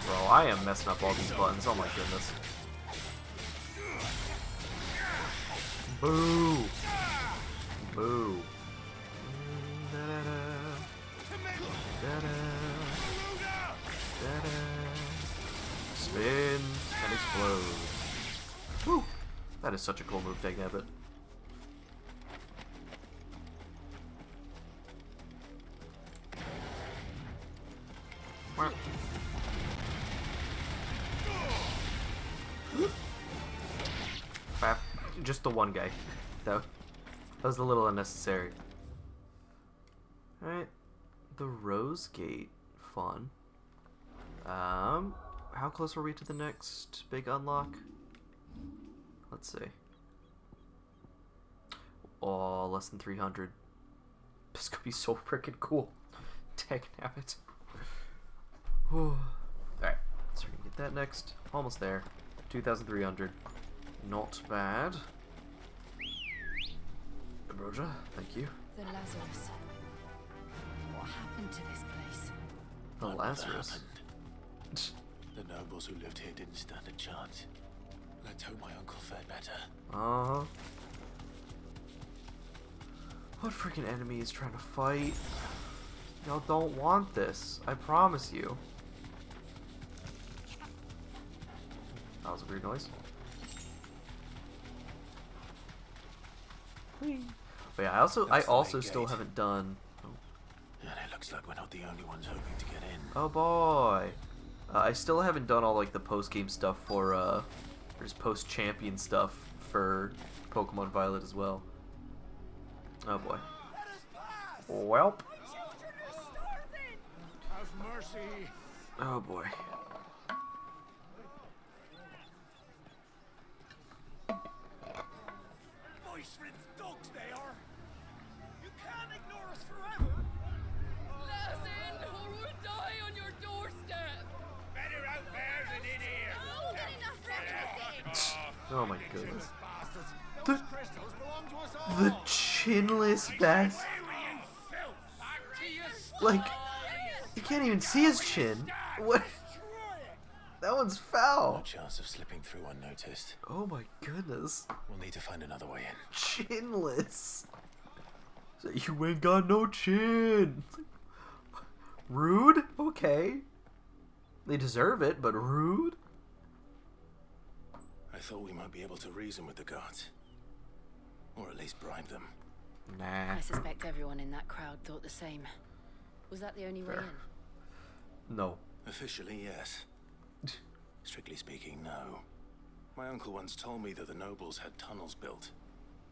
Speaker 1: Bro, I am messing up all these buttons. Oh my goodness. Boo. Boo. Spin and explode. Woo. That is such a cool move, Dagnabbit. Just the one guy. That was a little unnecessary. Alright. The Rose Gate. Fun. How close are we to the next big unlock? Let's see. Oh, less than 300. This could be so freaking cool. Dagnabbit. Alright, so we're gonna get that next. Almost there. 2,300. Not bad. Ambrosia, thank you.
Speaker 4: The Lazarus. What happened to this place?
Speaker 1: The
Speaker 2: None of that
Speaker 1: Lazarus.
Speaker 2: happened. The nobles who lived here didn't stand a chance. Let's hope my uncle fared better.
Speaker 1: Uh-huh. What freaking enemy is trying to fight? Y'all don't want this. I promise you. That was a weird noise. But yeah, I also still haven't done. Oh,
Speaker 2: And it looks like we're not the only ones hoping to get in.
Speaker 1: oh boy, I still haven't done all like the post game stuff for there's post champion stuff for Pokemon Violet as well. Oh boy. Welp.
Speaker 5: Have mercy.
Speaker 1: Oh boy.
Speaker 5: Voice-ridden dogs they are. You can't ignore us forever.
Speaker 10: Let us in, or we'll die on your doorstep.
Speaker 5: Better out there than in here.
Speaker 3: Oh, get enough ready.
Speaker 1: Oh my goodness. The chinless bastard. Like, you can't even see his chin. What? That one's
Speaker 2: No
Speaker 1: foul.
Speaker 2: chance of slipping through unnoticed.
Speaker 1: Oh my goodness.
Speaker 2: We'll need to find another way in.
Speaker 1: Chinless. So you ain't got no chin. Rude? Okay. They deserve it, but rude?
Speaker 2: I thought we might be able to reason with the guards. Or at least bribe them.
Speaker 1: Nah.
Speaker 4: I suspect everyone in that crowd thought the same. Was that the only way
Speaker 1: Fair.
Speaker 4: in?
Speaker 1: No.
Speaker 2: Officially, yes. Strictly speaking, no. My uncle once told me that the nobles had tunnels built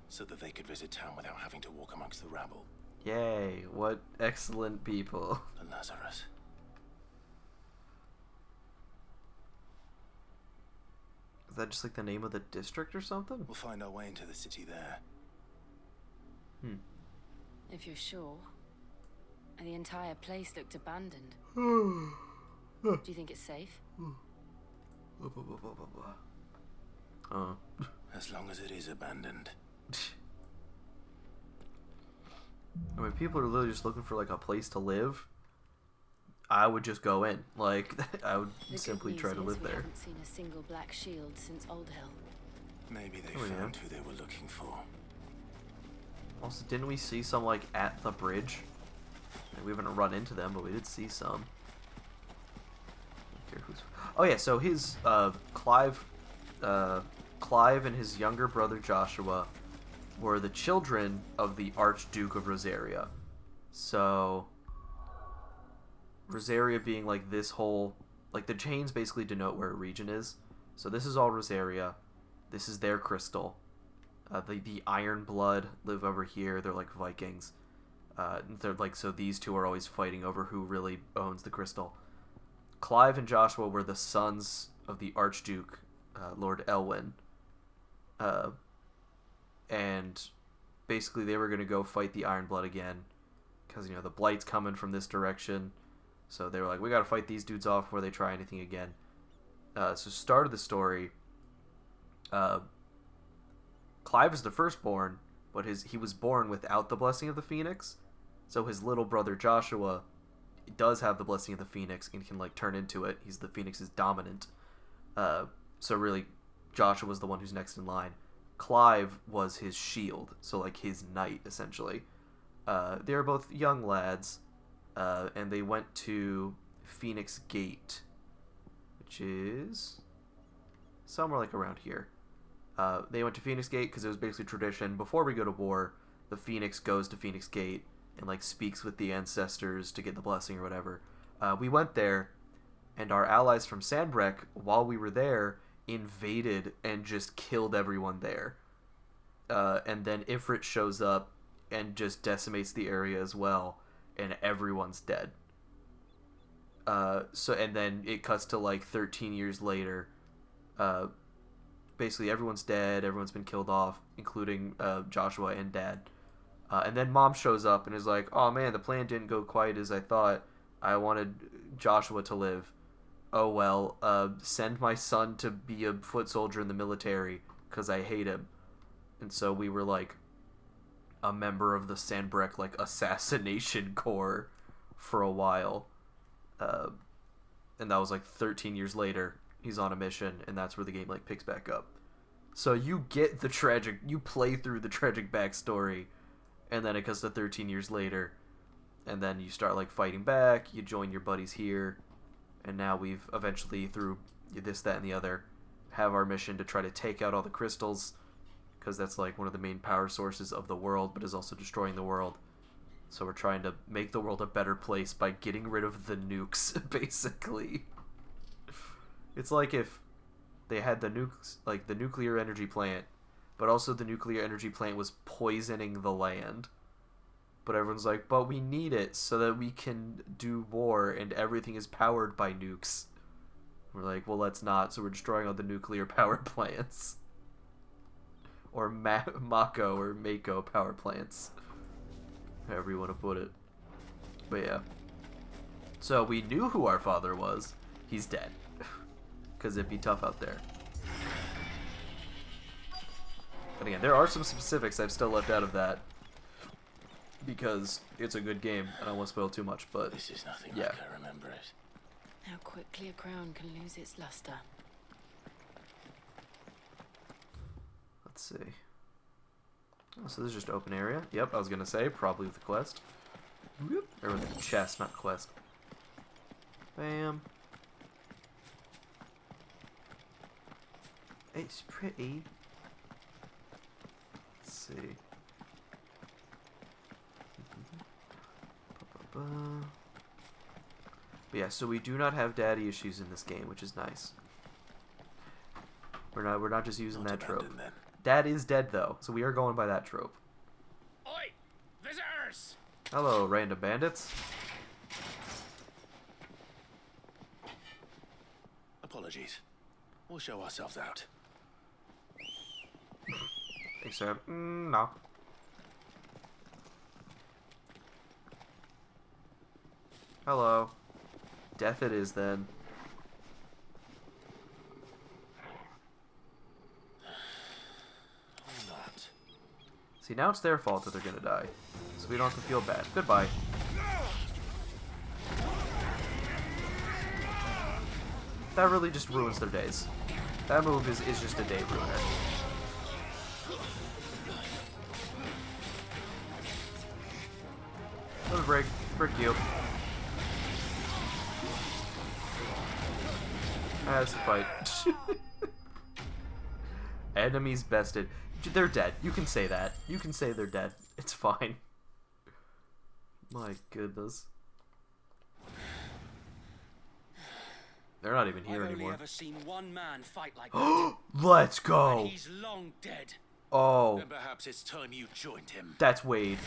Speaker 2: so that they could visit town without having to walk amongst the rabble.
Speaker 1: Yay, what excellent people.
Speaker 2: The Lazarus.
Speaker 1: Is that just like the name of the district or something?
Speaker 2: We'll find our way into the city there.
Speaker 4: If you're sure. The entire place looked abandoned.
Speaker 1: Hmm.
Speaker 4: Do you think it's safe?
Speaker 2: As long as it is abandoned.
Speaker 1: I mean, people are literally just looking for like a place to live. I would just go in. Like, I would simply try to live
Speaker 4: We
Speaker 1: there.
Speaker 4: haven't seen a single black shield since Old Hill.
Speaker 2: Maybe they
Speaker 1: Oh, yeah.
Speaker 2: found who they were looking for.
Speaker 1: Also, didn't we see some like at the bridge? Like, we haven't run into them, but we did see some. I don't care who's... Oh yeah, so his Clive and his younger brother Joshua were the children of the Archduke of Rosaria. So Rosaria being like this whole, like the chains basically denote where a region is. So this is all Rosaria. This is their crystal. The Iron Blood live over here. They're like Vikings. They're like, so these two are always fighting over who really owns the crystal. Clive and Joshua were the sons of the Archduke, Lord Elwyn. And basically they were going to go fight the Iron Blood again. Because, you know, the Blight's coming from this direction. So they were like, we got to fight these dudes off before they try anything again. So start of the story, Clive is the firstborn, but he was born without the blessing of the Phoenix. So his little brother Joshua does have the blessing of the Phoenix and can like turn into it. He's the Phoenix's dominant. So really, Joshua was the one who's next in line. Clive was his shield, so like his knight essentially. They were both young lads, and they went to Phoenix Gate, which is somewhere like around here. They went to Phoenix Gate because it was basically tradition. Before we go to war, the Phoenix goes to Phoenix Gate and like speaks with the ancestors to get the blessing or whatever. We went there, and our allies from Sandbreck, while we were there, invaded and just killed everyone there. And then Ifrit shows up and just decimates the area as well, and everyone's dead. And then it cuts to like 13 years later. Basically everyone's dead, everyone's been killed off, including Joshua and Dad. And then Mom shows up and is like, oh man, the plan didn't go quite as I thought. I wanted Joshua to live. Oh well, send my son to be a foot soldier in the military, because I hate him. And so we were like a member of the Sandbreck like assassination corps for a while. And that was like 13 years later. He's on a mission, and that's where the game like picks back up. So you get the tragic, you play through the tragic backstory, and then it goes to 13 years later, and then you start like fighting back. You join your buddies here, and now we've eventually, through this, that, and the other, have our mission to try to take out all the crystals, because that's like one of the main power sources of the world, but is also destroying the world. So we're trying to make the world a better place by getting rid of the nukes, basically. It's like if they had the nukes, like the nuclear energy plant, but also the nuclear energy plant was poisoning the land. But everyone's like, but we need it so that we can do war, and everything is powered by nukes. We're like, well, let's not, so we're destroying all the nuclear power plants. Or Mako or Mako power plants. However you want to put it. But yeah. So we knew who our father was. He's dead. Because it'd be tough out there. And again, there are some specifics I've still left out of that because it's a good game and I won't spoil too much, but
Speaker 2: This is nothing
Speaker 1: yeah.
Speaker 2: like I remember it.
Speaker 4: How quickly a crown can lose its luster.
Speaker 1: Let's see. Oh, so this is just open area. Yep, I was gonna say, probably with the quest. Or with the chest, not quest. Bam. It's pretty. Let's see. But yeah, so we do not have daddy issues in this game, which is nice. We're not just using that trope.
Speaker 2: Then.
Speaker 1: Dad is dead though, so we are going by that trope.
Speaker 10: Oi! Visitors!
Speaker 1: Hello, random bandits.
Speaker 2: Apologies. We'll show ourselves out.
Speaker 1: Thanks, sir. No. Hello. Death it is then.
Speaker 2: Or not.
Speaker 1: See, now it's their fault that they're gonna die. So we don't have to feel bad. Goodbye. That really just ruins their days. That move is just a day ruiner. Let me break you. That's the fight. Enemies bested. They're dead. You can say that. You can say they're dead. It's fine. My goodness. They're not even here
Speaker 8: I've
Speaker 1: anymore.
Speaker 8: only ever seen one man fight like that.
Speaker 1: Let's
Speaker 8: And
Speaker 1: go.
Speaker 8: he's long dead.
Speaker 1: Oh,
Speaker 2: Then perhaps it's time you joined him.
Speaker 1: that's Wade.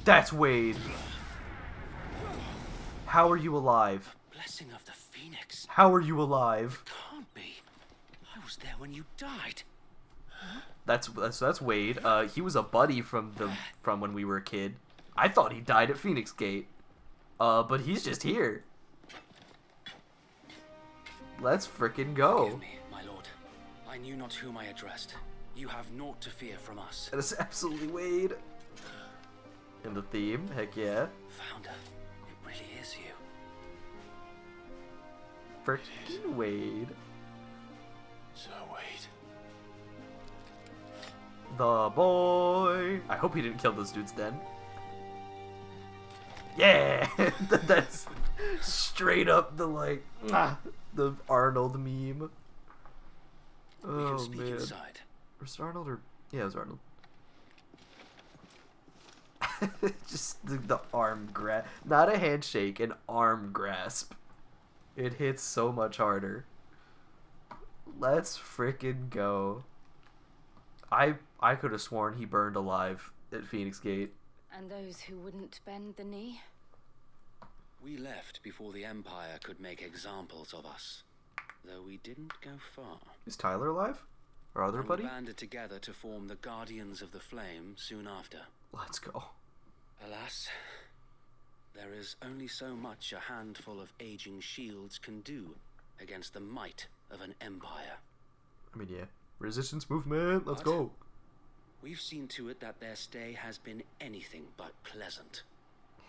Speaker 1: That's Wade. How are you alive?
Speaker 8: Blessing of the Phoenix.
Speaker 1: How are you alive?
Speaker 8: Can't be. I was there when you died.
Speaker 1: That's Wade. He was a buddy from when we were a kid. I thought he died at Phoenix Gate. But he's just here. Let's frickin' go.
Speaker 8: Forgive me, my lord. I knew not whom I addressed. You have naught to fear from us.
Speaker 1: That is absolutely Wade. In the theme, heck yeah.
Speaker 8: Founder, it really is you.
Speaker 1: Frickin' Wade.
Speaker 2: So wait.
Speaker 1: The boy. I hope he didn't kill those dudes then. Yeah, that's straight up the the Arnold meme.
Speaker 8: We
Speaker 1: Oh
Speaker 8: can speak
Speaker 1: man,
Speaker 8: inside.
Speaker 1: was it Arnold or yeah, it was Arnold. Just the arm grasp, not a handshake, an arm grasp. It hits so much harder. Let's frickin' go. I could have sworn he burned alive at Phoenix Gate.
Speaker 4: And those who wouldn't bend the knee?
Speaker 8: We left before the Empire could make examples of us. Though we didn't go far.
Speaker 1: Is Tyler alive? Our other
Speaker 8: And
Speaker 1: buddy?
Speaker 8: we banded together to form the Guardians of the Flame soon after.
Speaker 1: Let's go.
Speaker 8: Alas, there is only so much a handful of aging shields can do against the might of an empire.
Speaker 1: I mean, yeah. Resistance movement, let's
Speaker 8: What?
Speaker 1: go.
Speaker 8: We've seen to it that their stay has been anything but pleasant.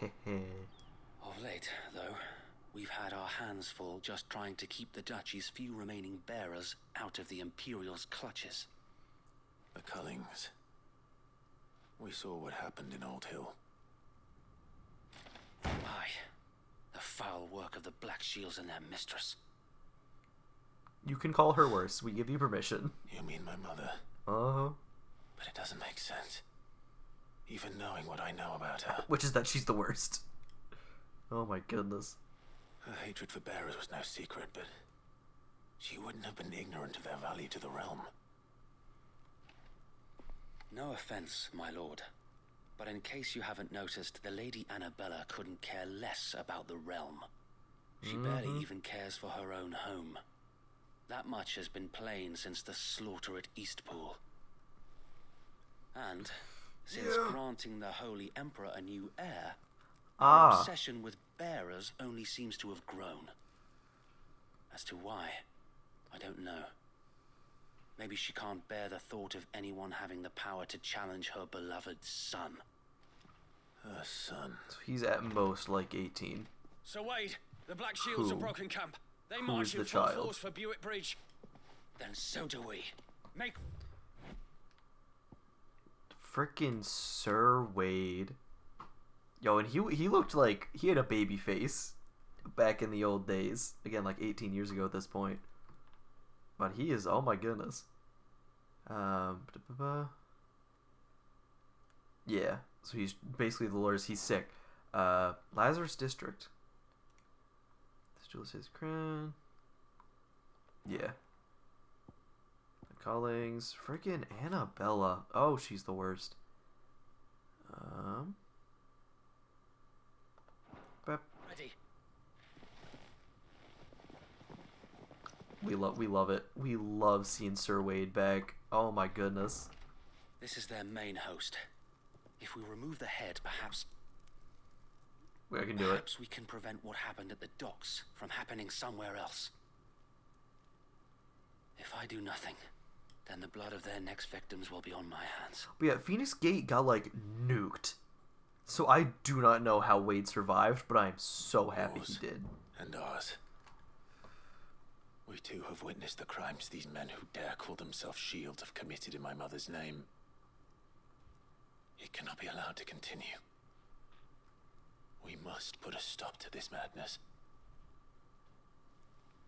Speaker 8: Of late, though, we've had our hands full just trying to keep the Duchy's few remaining bearers out of the Imperial's clutches.
Speaker 2: The Cullings. We saw what happened in Old Hill.
Speaker 8: Aye, the foul work of the Black Shields and their mistress.
Speaker 1: You can call her worse. We give you permission.
Speaker 2: You mean my mother?
Speaker 1: Uh-huh.
Speaker 2: But it doesn't make sense. Even knowing what I know about her.
Speaker 1: Which is that she's the worst. Oh my goodness.
Speaker 2: Her hatred for bearers was no secret, but she wouldn't have been ignorant of their value to the realm.
Speaker 8: No offense, my lord. But in case you haven't noticed, the Lady Annabella couldn't care less about the realm. She barely even cares for her own home. That much has been plain since the slaughter at Eastpool. And since granting the Holy Emperor a new heir, her obsession with bearers only seems to have grown. As to why, I don't know. Maybe she can't bear the thought of anyone having the power to challenge her beloved son.
Speaker 2: Her son.
Speaker 1: So he's at most like 18.
Speaker 11: Sir Wade, the Black Shields
Speaker 1: Who?
Speaker 11: have broken camp. They
Speaker 1: Who
Speaker 11: march
Speaker 1: is
Speaker 11: in
Speaker 1: the
Speaker 11: full
Speaker 1: child?
Speaker 11: force for Buick Bridge.
Speaker 8: Then so do we.
Speaker 11: Make
Speaker 1: Frickin' Sir Wade. Yo, and he looked like he had a baby face back in the old days. Again, like 18 years ago at this point. But he is, oh my goodness. Yeah, so he's basically the lawyers. He's sick. Lazarus District. Still says crown. Yeah. Callings. Freaking Annabella. Oh, she's the worst.
Speaker 11: ready.
Speaker 1: We love it. We love seeing Sir Wade back. Oh my goodness.
Speaker 8: This is their main host. If we remove the head, perhaps
Speaker 1: I can do it.
Speaker 8: perhaps we can prevent what happened at the docks from happening somewhere else. If I do nothing, then the blood of their next victims will be on my hands.
Speaker 1: But yeah, Phoenix Gate got like nuked. So I do not know how Wade survived, but I am so happy he did.
Speaker 2: And ours. We too have witnessed the crimes these men who dare call themselves shields have committed in my mother's name. It cannot be allowed to continue. We must put a stop to this madness.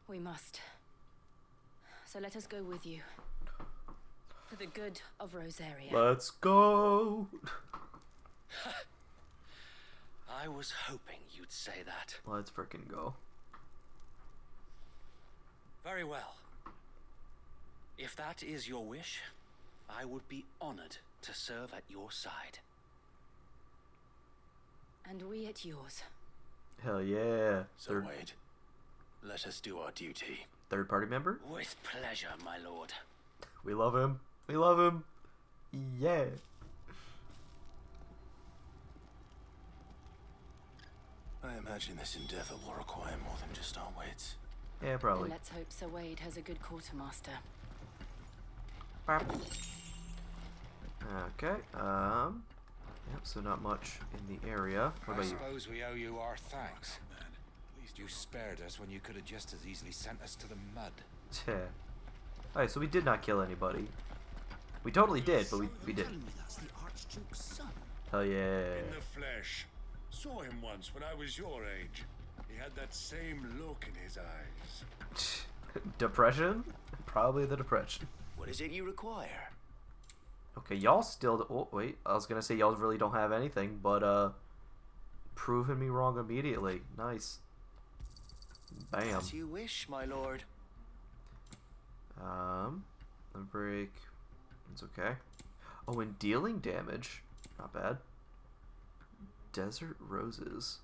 Speaker 4: We must. So let us go with you. For the good of Rosaria.
Speaker 1: Let's go.
Speaker 8: I was hoping you'd say that.
Speaker 1: Let's frickin' go.
Speaker 8: Very well. If that is your wish, I would be honored to serve at your side.
Speaker 4: And we at yours.
Speaker 1: Hell yeah.
Speaker 2: So Wade, let us do our duty.
Speaker 1: Third party member?
Speaker 8: With pleasure, my lord.
Speaker 1: We love him. We love him. Yeah.
Speaker 2: I imagine this endeavor will require more than just our wits.
Speaker 1: Yeah, probably.
Speaker 4: Then let's hope Sir Wade has a good quartermaster.
Speaker 1: Okay. Yep, so not much in the area. What
Speaker 12: I
Speaker 1: about you?
Speaker 12: suppose we owe you our thanks, man. At least you spared us when you could have just as easily sent us to the mud.
Speaker 1: Yeah. Alright, so we did not kill anybody. We totally did, but we didn't.
Speaker 7: That's the Archduke's son.
Speaker 1: Hell yeah.
Speaker 13: In the flesh. Saw him once when I was your age. He had that same look in his eyes.
Speaker 1: Depression? Probably the depression.
Speaker 14: What is it you require?
Speaker 1: Okay, y'all still... Oh, wait. I was gonna say y'all really don't have anything, but, proving me wrong immediately. Nice. Bam.
Speaker 14: As you wish, my lord.
Speaker 1: A break. It's okay. Oh, and dealing damage. Not bad. Desert roses.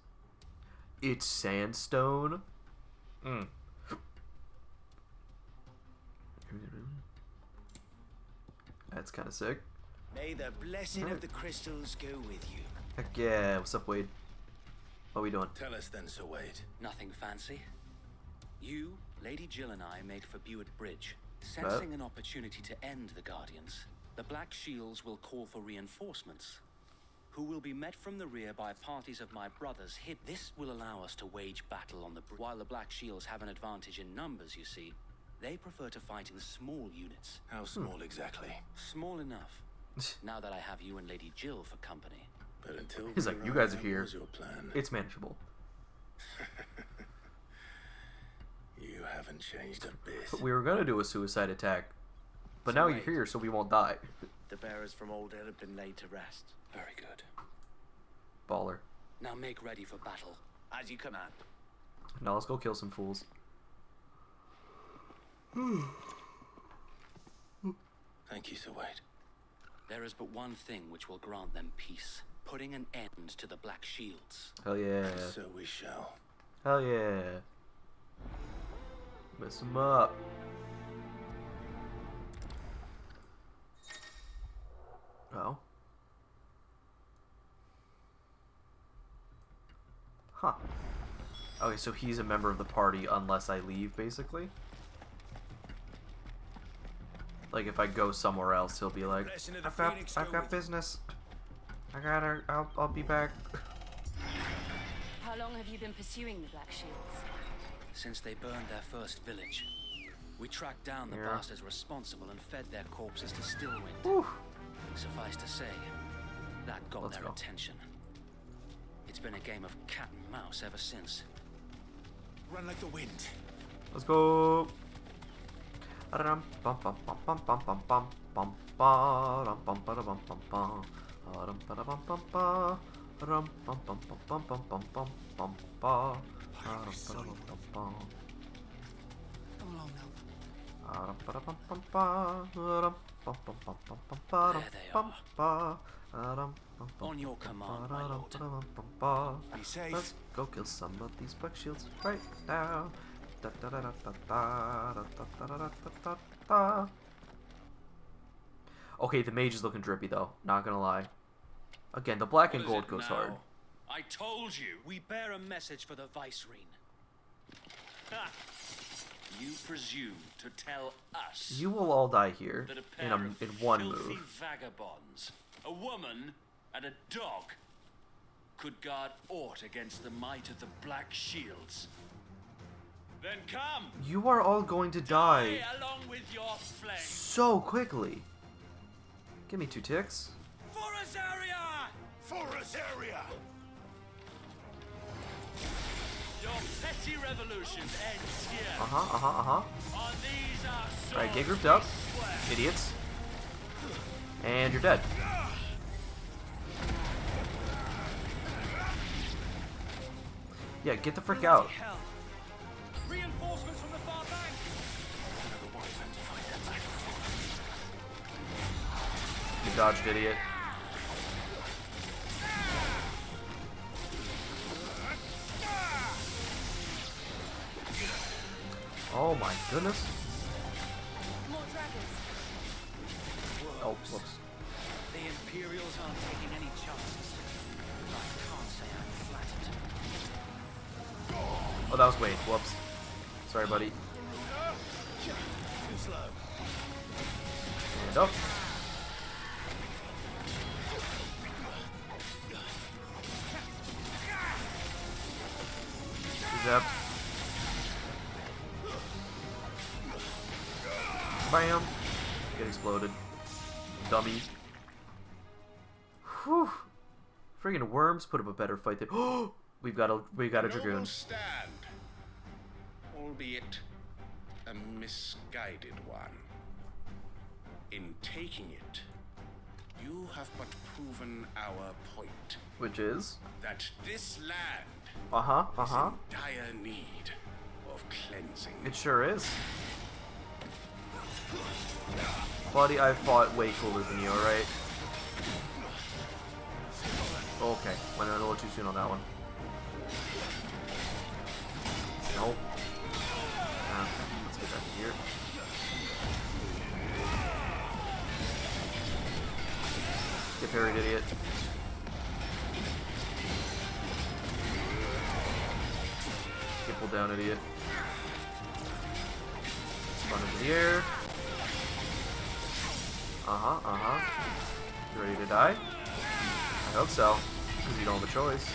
Speaker 1: It's sandstone. That's kind of sick.
Speaker 14: May the blessing of the crystals go with you.
Speaker 1: Heck yeah. What's up, Wade? What are we doing?
Speaker 2: Tell us then, Sir Wade.
Speaker 8: Nothing fancy. You, Lady Jill and I made for Buick Bridge. Sensing an opportunity to end the Guardians, the Black Shields will call for reinforcements, who will be met from the rear by parties of my brothers hid. This will allow us to wage battle on the bridge. While the Black Shields have an advantage in numbers, you see, they prefer to fight in small units.
Speaker 2: How small exactly?
Speaker 8: Small enough. Now that I have you and Lady Jill for company.
Speaker 2: But until
Speaker 1: He's like, you guys are here.
Speaker 2: Your plan.
Speaker 1: It's manageable.
Speaker 2: You haven't changed a bit.
Speaker 1: We were gonna do a suicide attack, but now you're here, so we won't die.
Speaker 14: The bearers from Old Ed have been laid to rest.
Speaker 8: Very good.
Speaker 1: Baller.
Speaker 8: Now make ready for battle.
Speaker 14: As you command.
Speaker 1: Now let's go kill some fools.
Speaker 2: Thank you, Sir Wade.
Speaker 8: There is but one thing which will grant them peace. Putting an end to the Black Shields.
Speaker 1: Hell yeah.
Speaker 2: So we shall.
Speaker 1: Hell yeah. Mess them up. Oh. Huh. Okay, so he's a member of the party unless I leave, basically? Like if I go somewhere else, he'll be like, I've got business. I'll be back.
Speaker 4: How long have you been pursuing the Black Shields?
Speaker 8: Since they burned their first village. We tracked down the bastards responsible and fed their corpses to Stillwind.
Speaker 1: Whew.
Speaker 8: Suffice to say, that got their attention. It's been a game of cat and mouse ever since.
Speaker 14: Run like the wind.
Speaker 1: Let's go.
Speaker 8: There they are. On your command, my lord.
Speaker 14: Be safe.
Speaker 1: Let's go kill some of these Black Shields right now. Okay, the mage is looking drippy though. Not gonna lie. Again, the black and gold goes hard.
Speaker 11: I told you.
Speaker 8: We bear a message for the Vicereine.
Speaker 11: You presume to tell us
Speaker 1: You will all die here
Speaker 11: that a
Speaker 1: in
Speaker 11: pair of
Speaker 1: one
Speaker 11: filthy
Speaker 1: move.
Speaker 11: vagabonds, a woman and a dog, could guard aught against the might of the Black Shields. Then come.
Speaker 1: You are all going to die
Speaker 11: along with your flame.
Speaker 1: so quickly. Give me 2 ticks.
Speaker 11: For Azaria!
Speaker 14: For Azaria!
Speaker 11: Your petty revolution ends here.
Speaker 1: On
Speaker 11: these our swords
Speaker 1: Alright, get grouped up.
Speaker 11: we swear.
Speaker 1: Idiots. And you're dead. Yeah, get the frick out.
Speaker 11: Hell. Reinforcements from the far bank.
Speaker 1: You dodged, idiot. Oh my goodness.
Speaker 4: More dragons.
Speaker 1: Oh, whoops.
Speaker 8: The Imperials aren't taking any chances. I can't say I'm flattered.
Speaker 1: Oh, that was Wade. Whoops. Sorry, buddy.
Speaker 14: Too slow.
Speaker 1: And up. Zap. Bam. Get exploded. Dummy. Whew. Friggin' worms put up a better fight than. Oh, we got a dragoon.
Speaker 6: Stand, albeit a misguided one. In taking it, you have but proven our point.
Speaker 1: Which is?
Speaker 6: That this land is in dire need of cleansing.
Speaker 1: It sure is. Buddy, I fought way cooler than you, alright? Okay, went a little too soon on that one. Nope. Let's get back in here. Get parried, idiot. Get pulled down, idiot. Run into the air. You ready to die? I hope so, because you don't have a choice.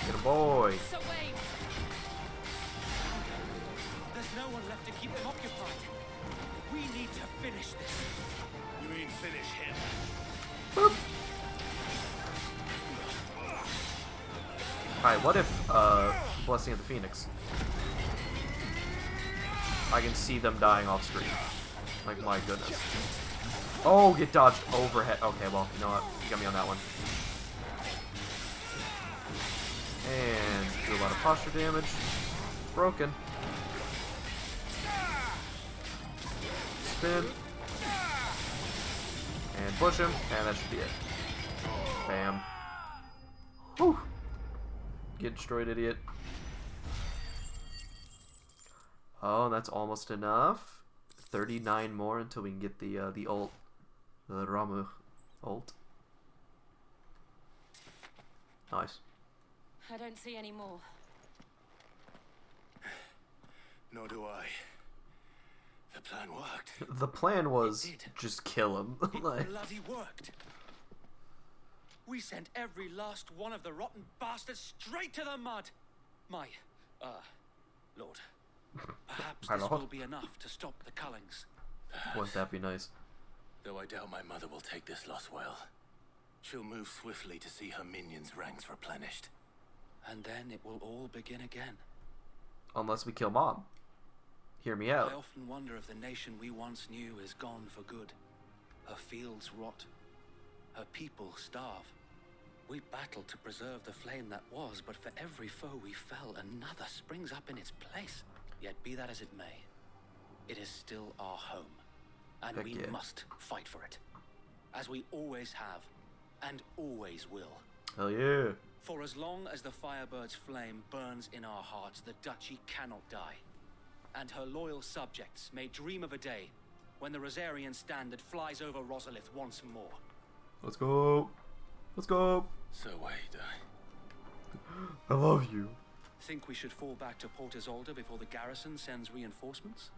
Speaker 1: Get a boy.
Speaker 11: There's no one left to keep them occupied. We need to finish this.
Speaker 14: You mean finish him?
Speaker 1: Boop. Alright, what if, Blessing of the Phoenix? I can see them dying off screen. Like, my goodness. Oh, get dodged overhead. Okay, well, you know what? You got me on that one. And do a lot of posture damage. Broken. Spin. And push him, and that should be it. Bam. Whew. Get destroyed, idiot. Oh, that's almost enough. 39 more until we can get the ult. The Ramu ult. Nice.
Speaker 4: I don't see any more.
Speaker 2: why. The plan worked.
Speaker 1: The plan was just kill him. Like,
Speaker 8: Bloody worked. We sent every last one of the rotten bastards straight to the mud. My, Lord. Perhaps
Speaker 1: My
Speaker 8: this
Speaker 1: lord?
Speaker 8: will be enough to stop the Cullings.
Speaker 1: wouldn't that be nice?
Speaker 2: Though I doubt my mother will take this loss well. She'll move swiftly to see her minions' ranks replenished.
Speaker 8: And then it will all begin again.
Speaker 1: Unless we kill Mom. Hear me
Speaker 8: I
Speaker 1: out.
Speaker 8: often wonder if the nation we once knew is gone for good. Her fields rot. Her people starve. We battled to preserve the flame that was, but for every foe we fell, another springs up in its place. Yet be that as it may, it is still our home. And
Speaker 1: Heck
Speaker 8: we
Speaker 1: yeah.
Speaker 8: must fight for it. As we always have, and always will.
Speaker 1: Hell yeah.
Speaker 8: For as long as the Firebird's flame burns in our hearts, the Duchy cannot die. And her loyal subjects may dream of a day when the Rosarian standard flies over Rosalith once more.
Speaker 1: Let's go. Let's go.
Speaker 2: So Wade,
Speaker 1: I love you.
Speaker 8: Think we should fall back to Port Isolde before the garrison sends reinforcements?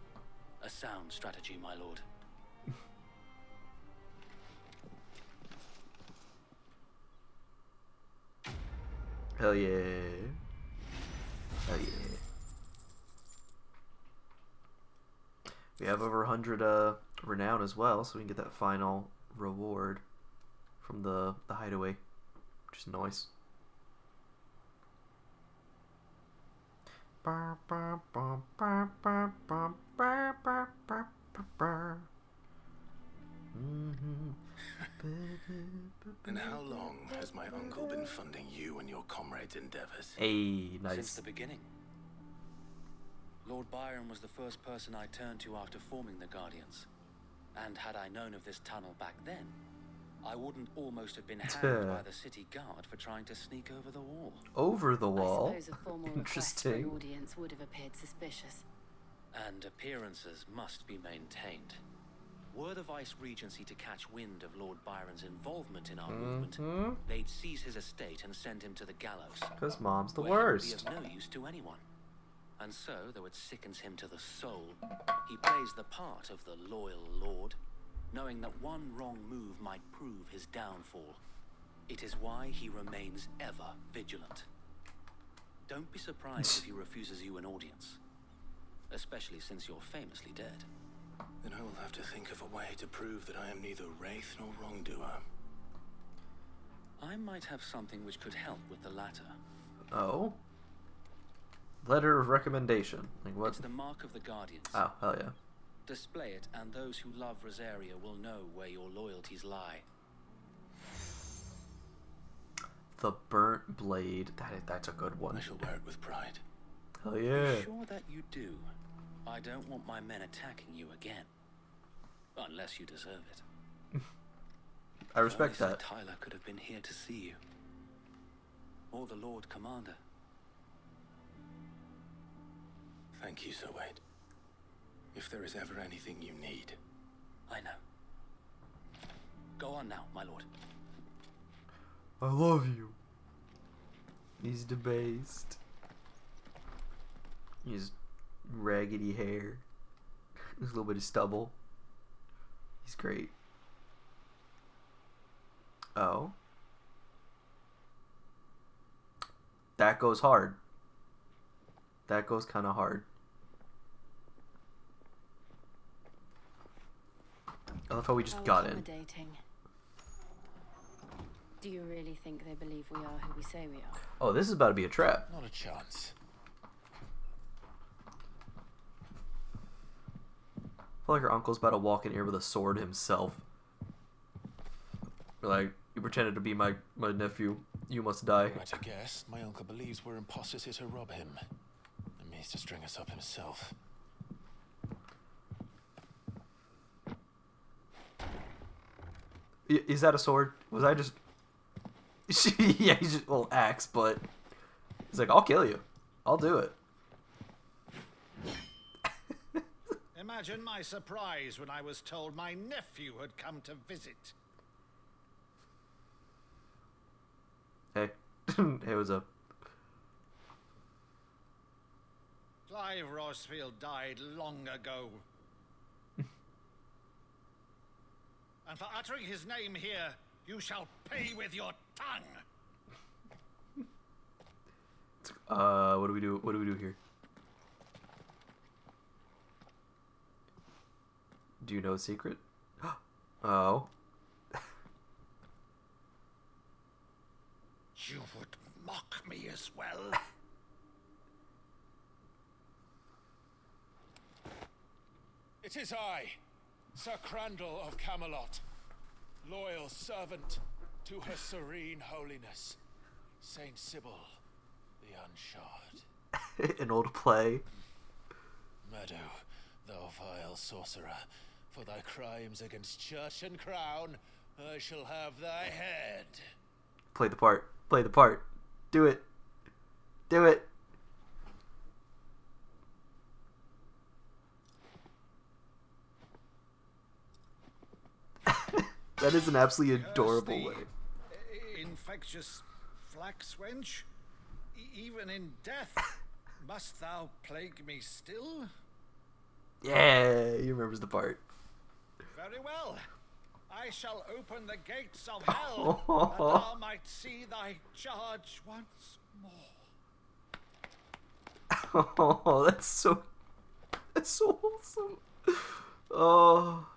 Speaker 8: A sound strategy, my lord.
Speaker 1: Hell yeah. Hell yeah. We have over 100 renown as well, so we can get that final reward from the hideaway, which is nice.
Speaker 2: And how long has my uncle been funding you and your comrades' endeavors?
Speaker 1: Hey, nice.
Speaker 8: Since the beginning. Lord Byron was the first person I turned to after forming the Guardians. And had I known of this tunnel back then, I wouldn't almost have been hanged by the city guard for trying to sneak over the wall.
Speaker 1: Over the wall?
Speaker 4: I suppose a formal request for an audience would have appeared suspicious.
Speaker 8: And appearances must be maintained. Were the Vice Regency to catch wind of Lord Byron's involvement in our movement, they'd seize his estate and send him to the gallows.
Speaker 1: Because Mom's the
Speaker 8: where
Speaker 1: worst.
Speaker 8: he would be of no use to anyone. And so, though it sickens him to the soul, he plays the part of the loyal lord, knowing that one wrong move might prove his downfall. It is why he remains ever vigilant. Don't be surprised if he refuses you an audience, especially since you're famously dead.
Speaker 2: Then I will have to think of a way to prove that I am neither wraith nor wrongdoer.
Speaker 8: I might have something which could help with the latter.
Speaker 1: Oh? Letter of recommendation. Like what?
Speaker 8: It's the mark of the Guardians.
Speaker 1: Oh, hell yeah.
Speaker 8: Display it, and those who love Rosaria will know where your loyalties lie.
Speaker 1: The burnt blade. That's a good one.
Speaker 2: I shall wear it with pride.
Speaker 1: Hell yeah.
Speaker 8: Be sure that you do. I don't want my men attacking you again. Unless you deserve it.
Speaker 1: I respect
Speaker 8: If only
Speaker 1: that.
Speaker 8: Sir Tyler could have been here to see you. Or the Lord Commander.
Speaker 2: Thank you, Sir Wade. If there is ever anything you need.
Speaker 8: I know. Go on now, my lord.
Speaker 1: I love you. He's debased. His raggedy hair. His little bit of stubble. He's great. Oh. That goes hard. That goes kind of hard. I love how we just
Speaker 4: How
Speaker 1: got in.
Speaker 4: accommodating. Do you really think they believe we are who we say we are?
Speaker 1: Oh, this is about to be a trap.
Speaker 2: Not a chance.
Speaker 1: I feel like her uncle's about to walk in here with a sword himself. Like, you pretended to be my nephew. You must die.
Speaker 2: Right, I guess. My uncle believes we're imposters here to rob him. And means to string us up himself.
Speaker 1: Is that a sword? Was I just... yeah, he's just a little axe, but... He's like, I'll kill you. I'll do it.
Speaker 15: Imagine my surprise when I was told my nephew had come to visit.
Speaker 1: Hey. Hey, what's up?
Speaker 15: Clive Rossfield died long ago. And for uttering his name here, you shall pay with your tongue.
Speaker 1: What do we do? What do we do here? Do you know a secret? Oh.
Speaker 15: You would mock me as well.
Speaker 13: It is I, Sir Crandall of Camelot, loyal servant to Her Serene Holiness, Saint Sybil the Unshod.
Speaker 1: An old play.
Speaker 2: Meadow, thou vile sorcerer, for thy crimes against church and crown, I shall have thy head.
Speaker 1: Play the part. Play the part. Do it. Do it. That is an absolutely adorable way.
Speaker 15: Infectious flax wench, even in death, must thou plague me still?
Speaker 1: Yeah, he remembers the part.
Speaker 15: Very well. I shall open the gates of hell, that thou might see thy charge once more.
Speaker 1: Oh, that's so wholesome. Oh.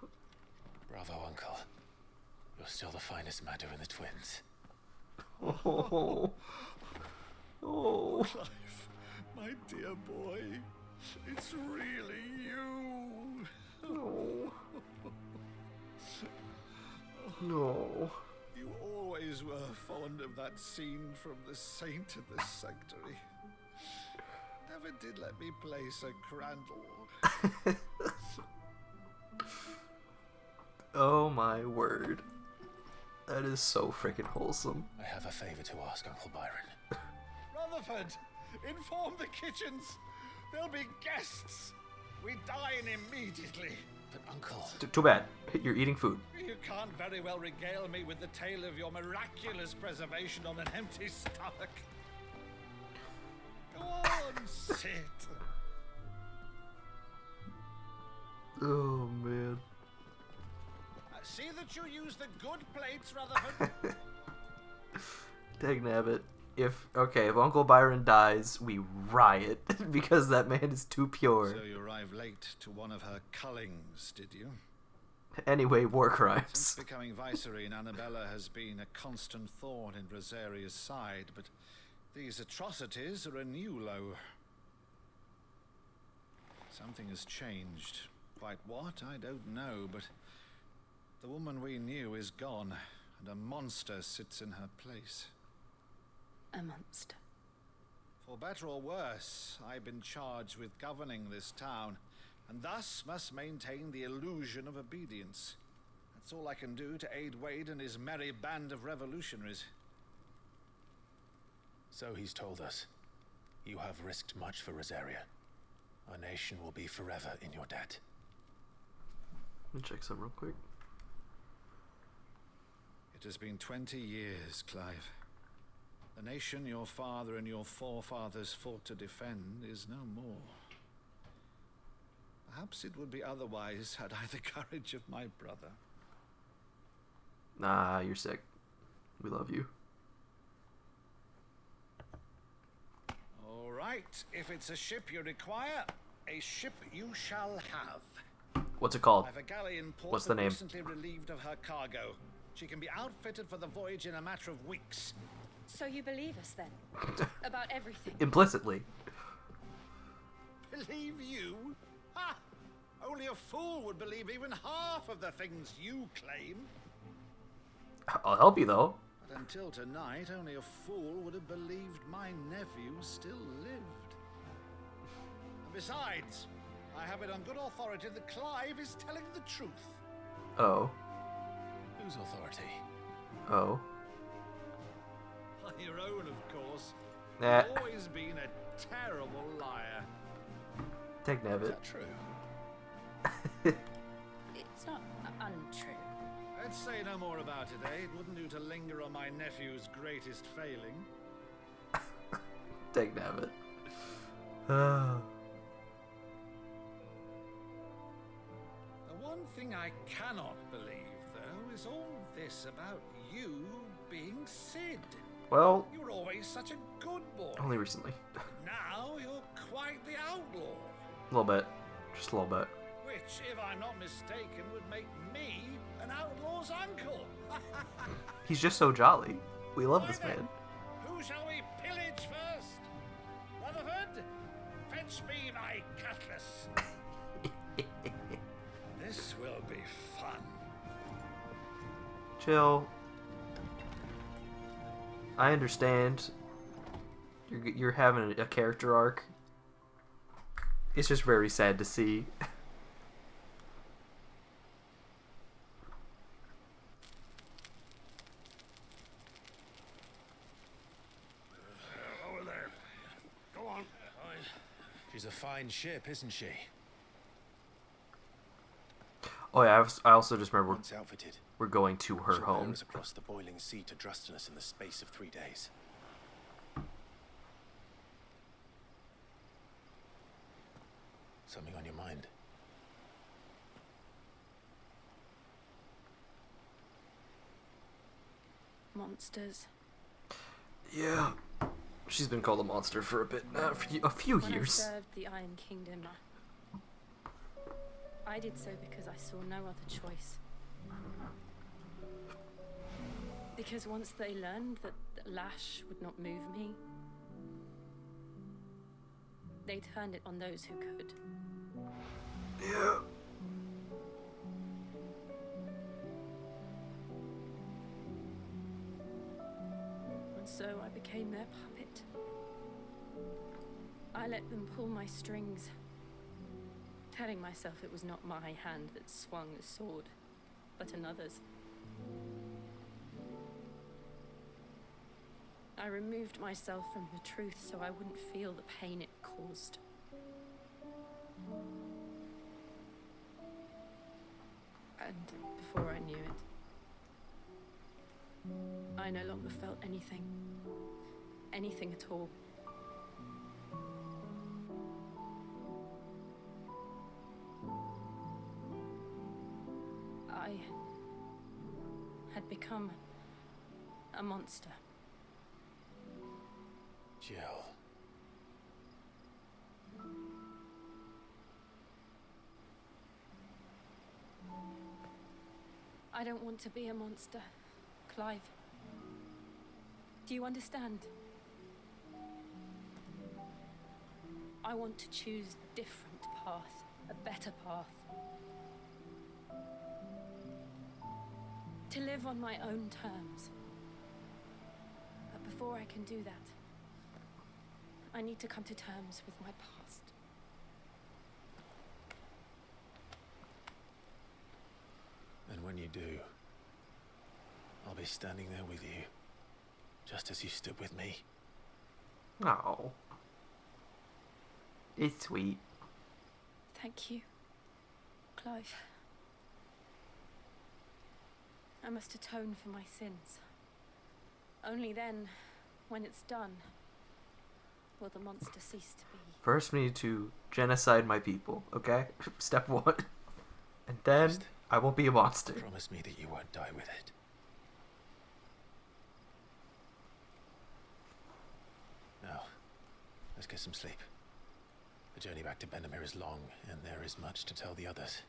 Speaker 2: Bravo, Uncle. You're still the finest Meadow in the twins.
Speaker 1: Oh. Oh.
Speaker 15: Clive, my dear boy, it's really you.
Speaker 1: No. No.
Speaker 15: You always were fond of that scene from The Saint in the Sanctuary. Never did let me play Sir Crandall.
Speaker 1: Oh my word. That is so freaking wholesome.
Speaker 2: I have a favor to ask, Uncle Byron.
Speaker 15: Rutherford, inform the kitchens. There'll be guests. We dine immediately.
Speaker 2: But, Uncle...
Speaker 1: Too bad. You're eating food.
Speaker 15: You can't very well regale me with the tale of your miraculous preservation on an empty stomach. Go on, sit.
Speaker 1: Oh, man.
Speaker 15: See that you use the good plates, Rutherford.
Speaker 1: Dagnabbit. If Uncle Byron dies, we riot because that man is too pure.
Speaker 15: So you arrived late to one of her cullings, did you?
Speaker 1: Anyway, war crimes.
Speaker 15: Since becoming Vicereine, Annabella has been a constant thorn in Rosaria's side, but these atrocities are a new low. Something has changed. Quite what, I don't know, but the woman we knew is gone, and a monster sits in her place.
Speaker 4: A monster.
Speaker 15: For better or worse, I've been charged with governing this town, and thus must maintain the illusion of obedience. That's all I can do to aid Wade and his merry band of revolutionaries.
Speaker 2: So he's told us. You have risked much for Rosaria. Our nation will be forever in your debt.
Speaker 1: Let me check some real quick.
Speaker 15: It has been 20 years, Clive. The nation your father and your forefathers fought to defend is no more. Perhaps it would be otherwise had I the courage of my brother.
Speaker 1: Nah, you're sick. We love you.
Speaker 15: All right, if it's a ship you require, a ship you shall have.
Speaker 1: What's it called?
Speaker 15: I've a galley in port
Speaker 1: What's the name?
Speaker 15: recently relieved of her cargo. She can be outfitted for the voyage in a matter of weeks.
Speaker 4: So you believe us then? About everything?
Speaker 1: Implicitly.
Speaker 15: Believe you? Ha! Only a fool would believe even half of the things you claim.
Speaker 1: I'll help you though.
Speaker 15: But until tonight, only a fool would have believed my nephew still lived. And besides, I have it on good authority that Clive is telling the truth.
Speaker 1: Oh.
Speaker 2: Whose authority?
Speaker 1: Oh.
Speaker 15: Your own, of course.
Speaker 1: Nah.
Speaker 15: You've always been a terrible liar.
Speaker 1: Dagnabbit.
Speaker 2: Is that true?
Speaker 4: It's not untrue.
Speaker 15: Let's say no more about it, eh? It wouldn't do to linger on my nephew's greatest failing.
Speaker 1: Dagnabbit. Oh.
Speaker 15: thing I cannot believe, though, is all this about you being Sid.
Speaker 1: Well,
Speaker 15: You were always such a good boy.
Speaker 1: only recently.
Speaker 15: Now you're quite the outlaw.
Speaker 1: A little bit. Just a little bit.
Speaker 15: Which, if I'm not mistaken, would make me an outlaw's uncle.
Speaker 1: He's just so jolly. We love this
Speaker 15: Right then,
Speaker 1: man.
Speaker 15: who shall we pillage first? Rutherford, fetch me my cutlass. This will be fun.
Speaker 1: Jill, I understand. You're having a character arc. It's just very sad to see.
Speaker 13: Over there. Go on.
Speaker 12: She's a fine ship, isn't she?
Speaker 1: Oh yeah, I also just remember
Speaker 2: Once outfitted,
Speaker 1: we're going to her
Speaker 2: she'll bear
Speaker 1: home.
Speaker 2: us across the boiling sea to Drustinus in the space of 3 days. Something on your mind?
Speaker 4: Monsters.
Speaker 1: Yeah, she's been called a monster for a bit, a few
Speaker 4: When
Speaker 1: years.
Speaker 4: I served the Iron Kingdom, I did so because I saw no other choice. Because once they learned that the lash would not move me, they turned it on those who could.
Speaker 1: Yeah.
Speaker 4: And so I became their puppet. I let them pull my strings, telling myself it was not my hand that swung the sword, but another's. I removed myself from the truth so I wouldn't feel the pain it caused. And before I knew it, I no longer felt anything. Anything at all. I had become a monster.
Speaker 2: Jill.
Speaker 4: I don't want to be a monster, Clive. Do you understand? I want to choose a different path, a better path. To live on my own terms. But before I can do that, I need to come to terms with my past.
Speaker 2: And when you do, I'll be standing there with you, just as you stood with me.
Speaker 1: Oh. It's sweet.
Speaker 4: Thank you, Clive. I must atone for my sins. Only then, when it's done, will the monster cease to be.
Speaker 1: First, we need to genocide my people, okay? Step 1. And then, I won't be a monster.
Speaker 2: Promise me that you won't die with it. Now, let's get some sleep. The journey back to Benamir is long, and there is much to tell the others.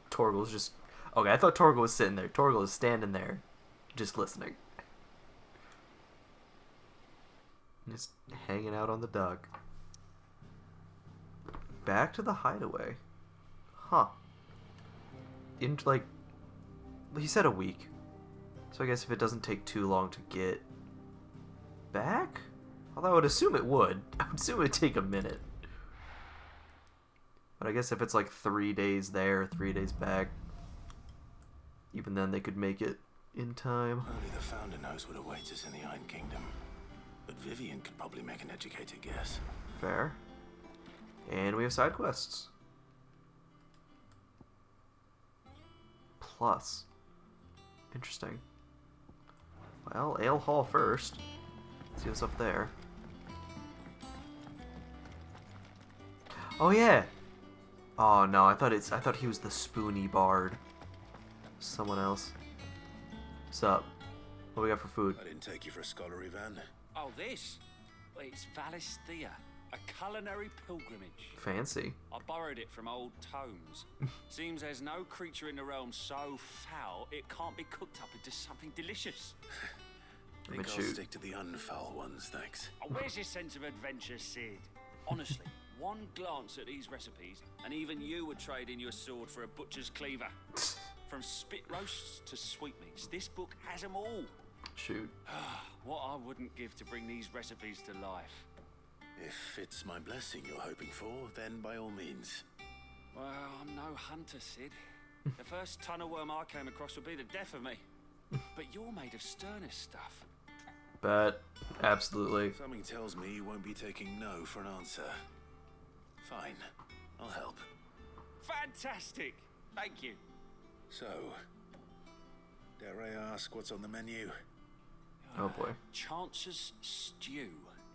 Speaker 1: Torgal's just... Okay, I thought Torgal was sitting there. Torgal is standing there, just listening. Just hanging out on the dock. Back to the hideaway. Huh. In, like... He said a week. So I guess if it doesn't take too long to get back? Although I would assume it would. I would assume it would take a minute. But I guess if it's like 3 days there, 3 days back, even then they could make it in time.
Speaker 2: Only the Founder knows what awaits us in the Iron Kingdom. But Vivian could probably make an educated guess.
Speaker 1: Fair. And we have side quests. Plus. Interesting. Well, Ale Hall first. Let's see what's up there. Oh yeah. Oh no, I thought he was the spoony bard. Someone else. What's up? What we got for food?
Speaker 2: I didn't take you for a scholarly van.
Speaker 11: Oh, this? Well, it's Valisthea, a culinary pilgrimage.
Speaker 1: Fancy.
Speaker 11: I borrowed it from old tomes. Seems there's no creature in the realm so foul it can't be cooked up into something delicious.
Speaker 2: I think I'll stick to the unfoul ones, thanks.
Speaker 11: Oh, where's your sense of adventure, Sid? Honestly, one glance at these recipes, and even you would trade in your sword for a butcher's cleaver. From spit roasts to sweetmeats, this book has them all.
Speaker 1: Shoot.
Speaker 11: What I wouldn't give to bring these recipes to life.
Speaker 2: If it's my blessing you're hoping for, then by all means.
Speaker 11: Well, I'm no hunter, Sid. The first tunnel worm I came across would be the death of me. But you're made of sterner stuff.
Speaker 1: Bet. Absolutely.
Speaker 2: Something tells me you won't be taking no for an answer. Fine. I'll help.
Speaker 11: Fantastic! Thank you.
Speaker 2: So, dare I ask what's on the menu?
Speaker 1: Oh boy.
Speaker 11: Chance's Stew.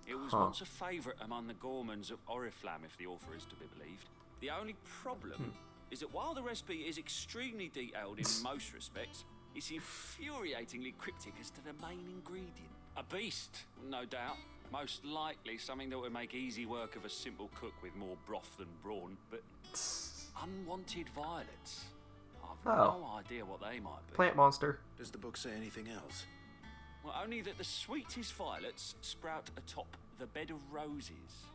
Speaker 11: It was once a favourite among the gourmands of Oriflamme, if the author is to be believed. The only problem is that while the recipe is extremely detailed in most respects, it's infuriatingly cryptic as to the main ingredient. A beast, no doubt. Most likely something that would make easy work of a simple cook with more broth than brawn, but unwanted violets. I've no idea what they might be.
Speaker 1: Plant monster.
Speaker 2: Does the book say anything else?
Speaker 11: Well, only that the sweetest violets sprout atop the bed of roses.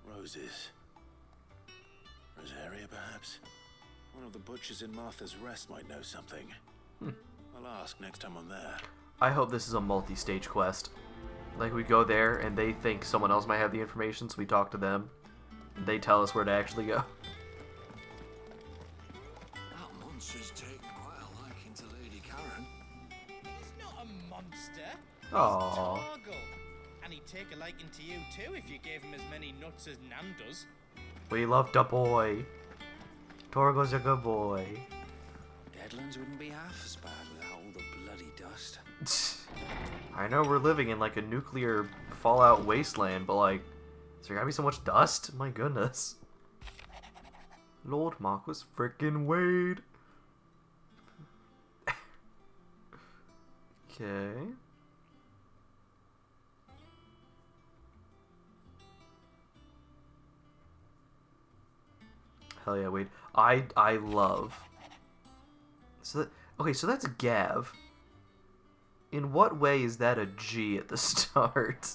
Speaker 2: Roses. Rosaria, perhaps? One of the butchers in Martha's Rest might know something. I'll ask next time I'm there.
Speaker 1: I hope this is a multi-stage quest. Like, we go there, and they think someone else might have the information, so we talk to them. And they tell us where to actually go.
Speaker 7: That monster's taken quite a liking to Lady Karen.
Speaker 16: He's not a monster. He's
Speaker 1: Aww.
Speaker 16: Torgal. And he'd take a liking to you too if you gave him as many nuts as Nan does.
Speaker 1: We love the boy. Torgo's a good boy.
Speaker 8: Deadlands wouldn't be half as bad without all the bloody dust.
Speaker 1: I know we're living in like a nuclear fallout wasteland, but like, is there gotta be so much dust? My goodness. Lord Marquis frickin' Wade. Okay. Hell yeah, Wade. I love. So that, okay, so that's Gav. In what way is that a G at the start?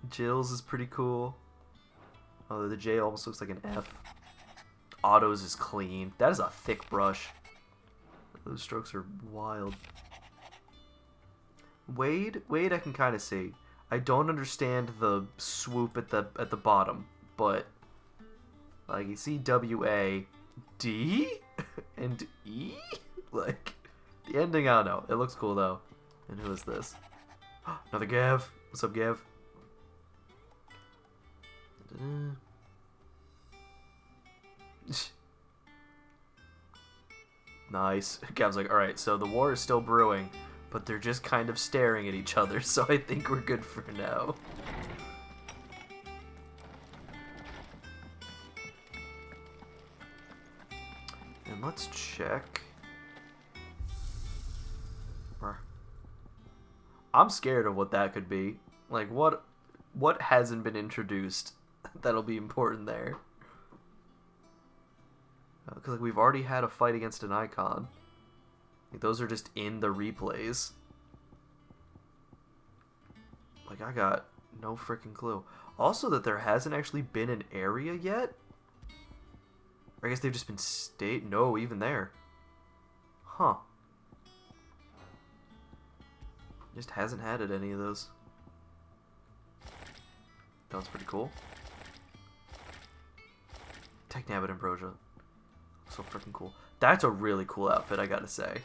Speaker 1: Jill's is pretty cool. Oh, the J almost looks like an F. Otto's is clean. That is a thick brush. Those strokes are wild. Wade I can kind of see. I don't understand the swoop at the bottom, but like you see W-A D and E? Like, the ending, I don't know. It looks cool, though. And who is this? Another Gav. What's up, Gav? Nice. Gav's like, alright, so the war is still brewing, but they're just kind of staring at each other, so I think we're good for now. And let's check. I'm scared of what that could be. Like, what hasn't been introduced that'll be important there? Because like, we've already had a fight against an icon. Like, those are just in the replays. Like, I got no freaking clue. Also, that there hasn't actually been an area yet. Or I guess they've just been no, even there. Huh. Just hasn't had it, any of those. That was pretty cool. Technabit Ambrosia. So freaking cool. That's a really cool outfit, I gotta say.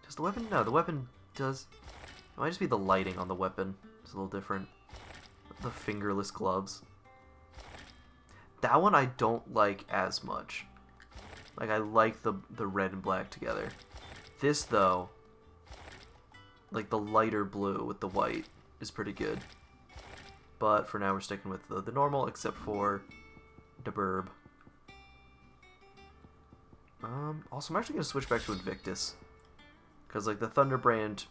Speaker 1: Does the weapon? No, the weapon does. It might just be the lighting on the weapon. It's a little different. The fingerless gloves. That one I don't like as much. Like, I like the red and black together. This, though, like the lighter blue with the white, is pretty good. But for now, we're sticking with the normal, except for the burb. Also, I'm actually going to switch back to Invictus. Because, like, the Thunderbrand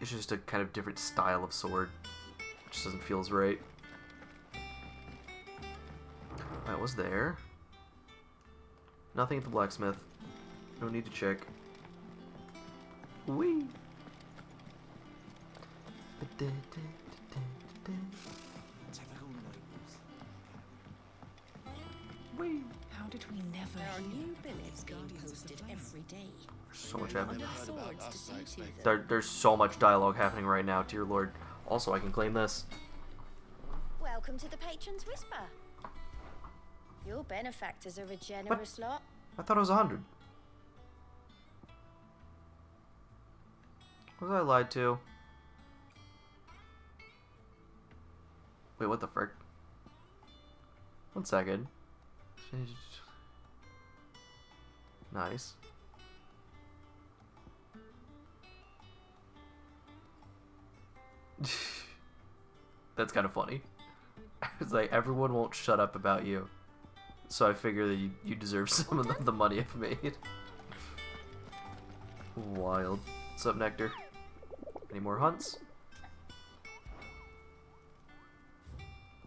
Speaker 1: is just a kind of different style of sword. Which doesn't feel as right. That was there. Nothing at the blacksmith. No need to check. Whee! Whee!
Speaker 3: How did we never
Speaker 17: There are
Speaker 3: hear
Speaker 17: new
Speaker 3: about
Speaker 17: billets
Speaker 3: these
Speaker 17: being
Speaker 3: guardians of
Speaker 17: posted
Speaker 3: the flame?
Speaker 17: every day.
Speaker 1: There's so much happening.
Speaker 17: With swords to see to them.
Speaker 1: There's so much dialogue happening right now, dear lord. Also, I can claim this.
Speaker 3: Welcome to the Patron's Whisper. Your benefactors are a generous lot.
Speaker 1: I thought it was 100. Was I lied to? Wait, what the frick? 1 second. Nice. That's kind of funny. It's like, everyone won't shut up about you. So I figure that you deserve some of the money I've made. Wild. What's up, Nectar? Any more hunts?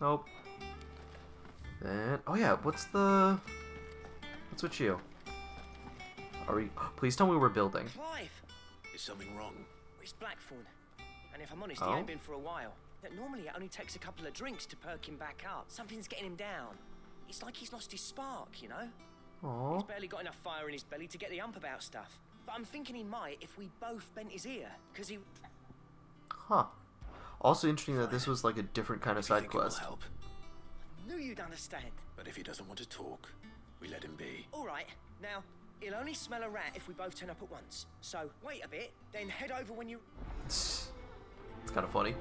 Speaker 1: Nope. Then, oh yeah, what's with you? Are we? Please tell me we're building.
Speaker 14: Clive!
Speaker 2: Is something wrong?
Speaker 14: It's Blackthorn. And if I'm honest,
Speaker 1: Oh?
Speaker 14: he ain't been for a while. That normally it only takes a couple of drinks to perk him back up. Something's getting him down. It's like he's lost his spark, you know?
Speaker 1: Aww.
Speaker 14: He's barely got enough fire in his belly to get the ump about stuff. But I'm thinking he might if we both bent his ear, because he...
Speaker 1: Huh. Also interesting that this was like a different kind of
Speaker 2: If you
Speaker 1: side
Speaker 2: think it will
Speaker 1: quest.
Speaker 2: help.
Speaker 14: Knew you'd understand.
Speaker 2: But if he doesn't want to talk, we let him be.
Speaker 14: Alright, now, he'll only smell a rat if we both turn up at once. So, wait a bit, then head over when you...
Speaker 1: It's kind of funny.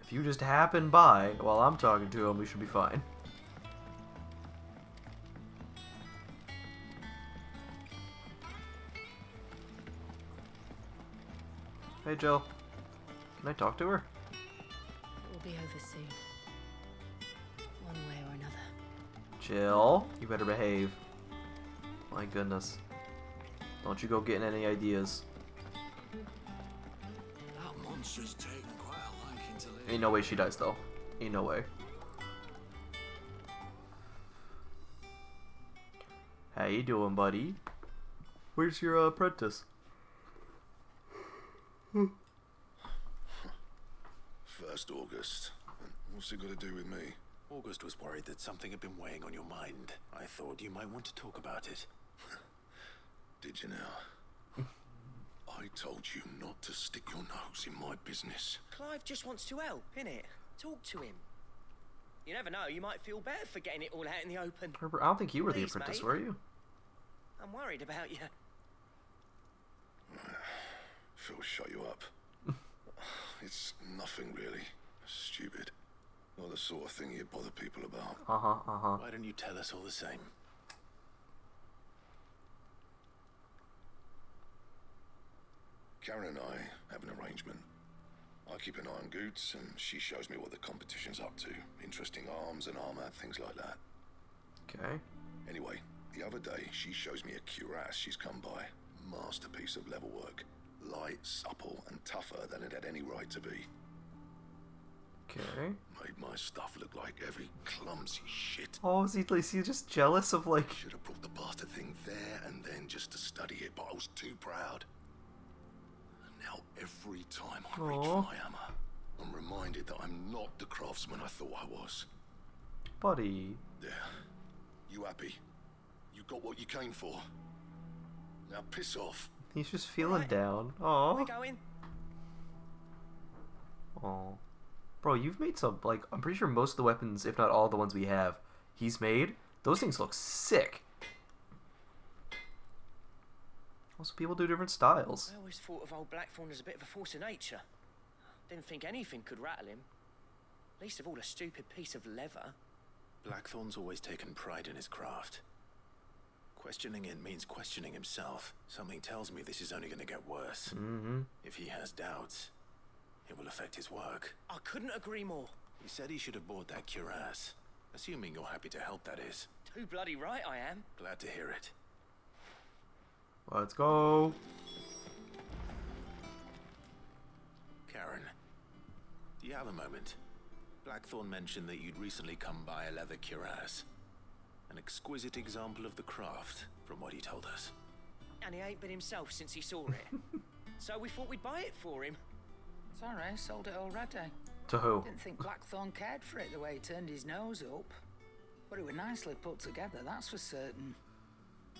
Speaker 1: If you just happen by while I'm talking to him, we should be fine. Hey, Jill. Can I talk to her?
Speaker 4: It will be over soon. One way or another.
Speaker 1: Jill, you better behave. My goodness. Don't you go getting any ideas.
Speaker 13: That monster's taken quite a liking to live.
Speaker 1: Ain't no way she dies, though. Ain't no way. How you doing, buddy? Where's your apprentice?
Speaker 6: First August. What's it got to do with me?
Speaker 2: August was worried that something had been weighing on your mind. I thought you might want to talk about it.
Speaker 6: Did you now? I told you not to stick your nose in my business.
Speaker 14: Clive just wants to help, innit? Talk to him. You never know, you might feel better for getting it all out in the open.
Speaker 1: I don't think you were the
Speaker 14: Please,
Speaker 1: apprentice,
Speaker 14: mate.
Speaker 1: were you?
Speaker 14: I'm worried about you.
Speaker 6: Phil shut you up. It's nothing really. Stupid. Not the sort of thing you bother people about.
Speaker 2: Why don't you tell us all the same?
Speaker 6: Karen and I have an arrangement. I keep an eye on Goots, and she shows me what the competition's up to. Interesting arms and armor, things like that.
Speaker 1: Okay.
Speaker 6: Anyway, the other day, she shows me a cuirass she's come by. Masterpiece of level work. Light, supple, and tougher than it had any right to be.
Speaker 1: Okay.
Speaker 6: Made my stuff look like every clumsy shit.
Speaker 1: Oh, is he just jealous of, like...
Speaker 6: Should have brought the bastard thing there and then just to study it, but I was too proud. And now every time I reach for my hammer, I'm reminded that I'm not the craftsman I thought I was.
Speaker 1: Buddy.
Speaker 6: There. You happy? You got what you came for. Now piss off.
Speaker 1: He's just feeling down. Aw.
Speaker 14: We're going.
Speaker 1: Aw. Bro, you've made some, like, I'm pretty sure most of the weapons, if not all the ones we have, he's made. Those things look sick. Also, people do different styles.
Speaker 14: I always thought of old Blackthorn as a bit of a force of nature. Didn't think anything could rattle him. Least of all a stupid piece of leather.
Speaker 2: Blackthorn's always taken pride in his craft. Questioning it means questioning himself. Something tells me this is only going to get worse.
Speaker 1: Mm-hmm.
Speaker 2: If he has doubts, It will affect his work.
Speaker 14: I couldn't agree more.
Speaker 2: He said he should have bought that cuirass. Assuming you're happy to help, that is.
Speaker 14: Too bloody right I am.
Speaker 2: Glad to hear it.
Speaker 1: Let's go.
Speaker 2: Karen, do you have a moment? Blackthorn mentioned that you'd recently come by a leather cuirass. An exquisite example of the craft, from what he told us.
Speaker 14: And he ain't been himself since he saw it. So we thought we'd buy it for him.
Speaker 9: Sorry, sold it already.
Speaker 1: To who?
Speaker 9: Didn't think Blackthorn cared for it the way he turned his nose up. But it was nicely put together, that's for certain.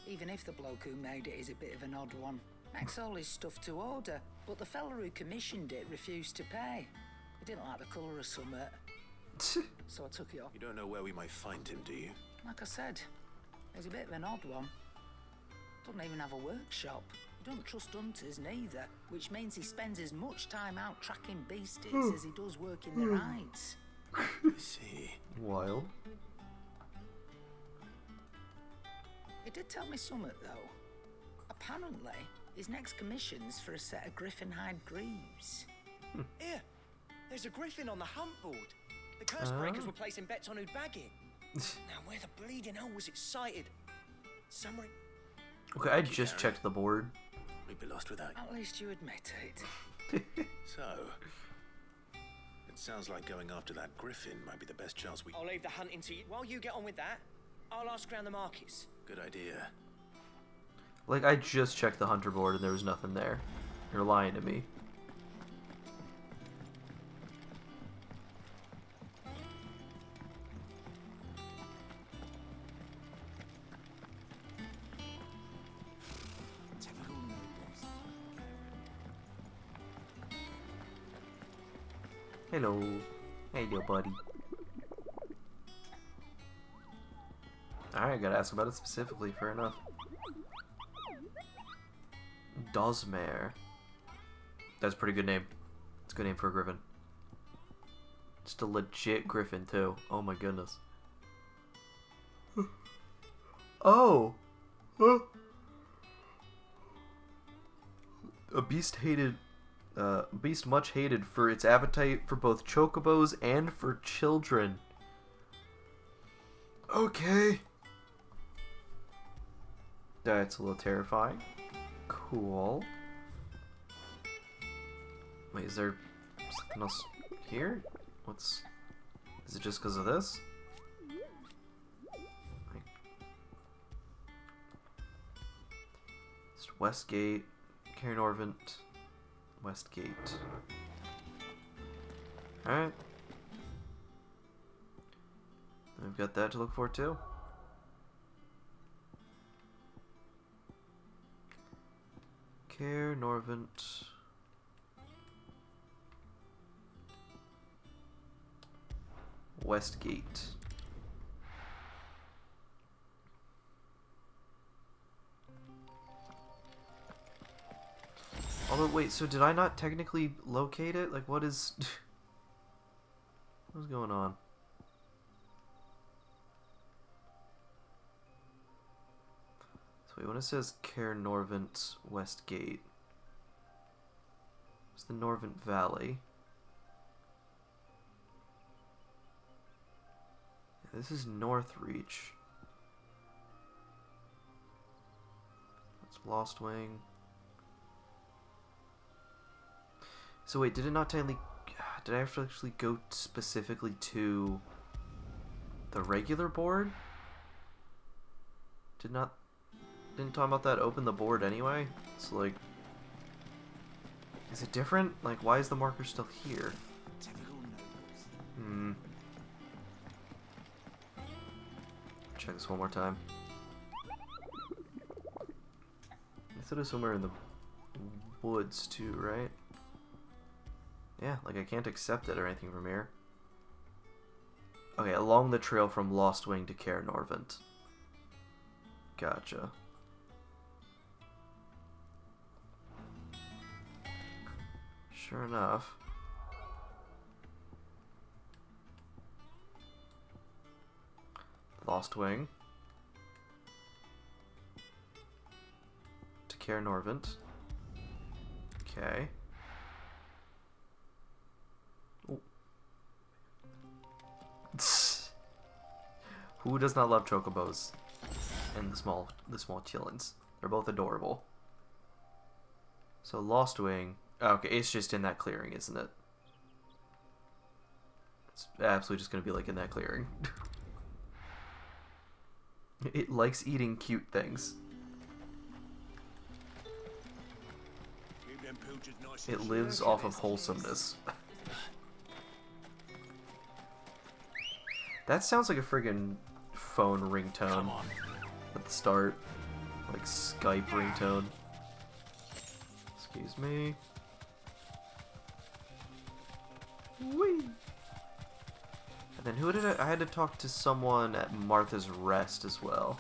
Speaker 9: Even if the bloke who made it is a bit of an odd one. Makes all his stuff to order, but the fella who commissioned it refused to pay. He didn't like the colour of summit. So I took it off.
Speaker 2: You don't know where we might find him, do you?
Speaker 9: Like I said, he's a bit of an odd one. Doesn't even have a workshop. He don't trust hunters neither, which means he spends as much time out tracking beasties as he does working the rides.
Speaker 2: I see.
Speaker 1: Wild.
Speaker 9: He did tell me something though. Apparently, his next commission's for a set of griffin hide greaves.
Speaker 14: Here, there's a griffin on the hunt board. The curse breakers were placing bets on who'd bag it. Now where the bleeding hell was it sighted? Somewhere.
Speaker 1: Okay, I just checked the board.
Speaker 2: We'd be lost without.
Speaker 9: At least you admit it.
Speaker 2: So, it sounds like going after that griffin might be the best chance we.
Speaker 14: I'll leave the hunting to you. While you get on with that, I'll ask around the markets.
Speaker 2: Good idea.
Speaker 1: Like, I just checked the hunter board and there was nothing there. You're lying to me. Hello. Hey, there, buddy. Alright, gotta ask about it specifically, fair enough. Dosmare. That's a pretty good name. It's a good name for a griffin. Just a legit griffin, too. Oh my goodness. Oh! A beast much hated for its appetite for both chocobos and for children. Okay. That's a little terrifying. Cool. Wait, is there something else here? Is it just because of this? It's Westgate, Cairnorvant, Westgate. Alright. We've got that to look for too. Cairnorvant. Westgate. Although, wait, so did I not technically locate it? Like, what is... what's going on? So wait, when it says Cairnorvant Westgate, it's the Norvant Valley. Yeah, this is Northreach. That's Lost Wing. So wait, did it not technically... Did I have to actually go specifically to the regular board? Didn't talk about that open the board anyway? So like... Is it different? Like, why is the marker still here? Check this one more time. I thought it was somewhere in the woods too, right? Yeah, like I can't accept it or anything from here. Okay, along the trail from Lost Wing to Cairnorvant. Gotcha. Sure enough. Lost Wing. To Cairnorvant. Okay. Who does not love chocobos? And the small chillins. They're both adorable. So Lost Wing. Oh, okay, it's just in that clearing, isn't it? It's absolutely just gonna be like in that clearing. It likes eating cute things. It lives off of wholesomeness. That sounds like a friggin' phone ringtone at the start. Like Skype ringtone. Excuse me. Whee! And then who did I had to talk to someone at Martha's Rest as well.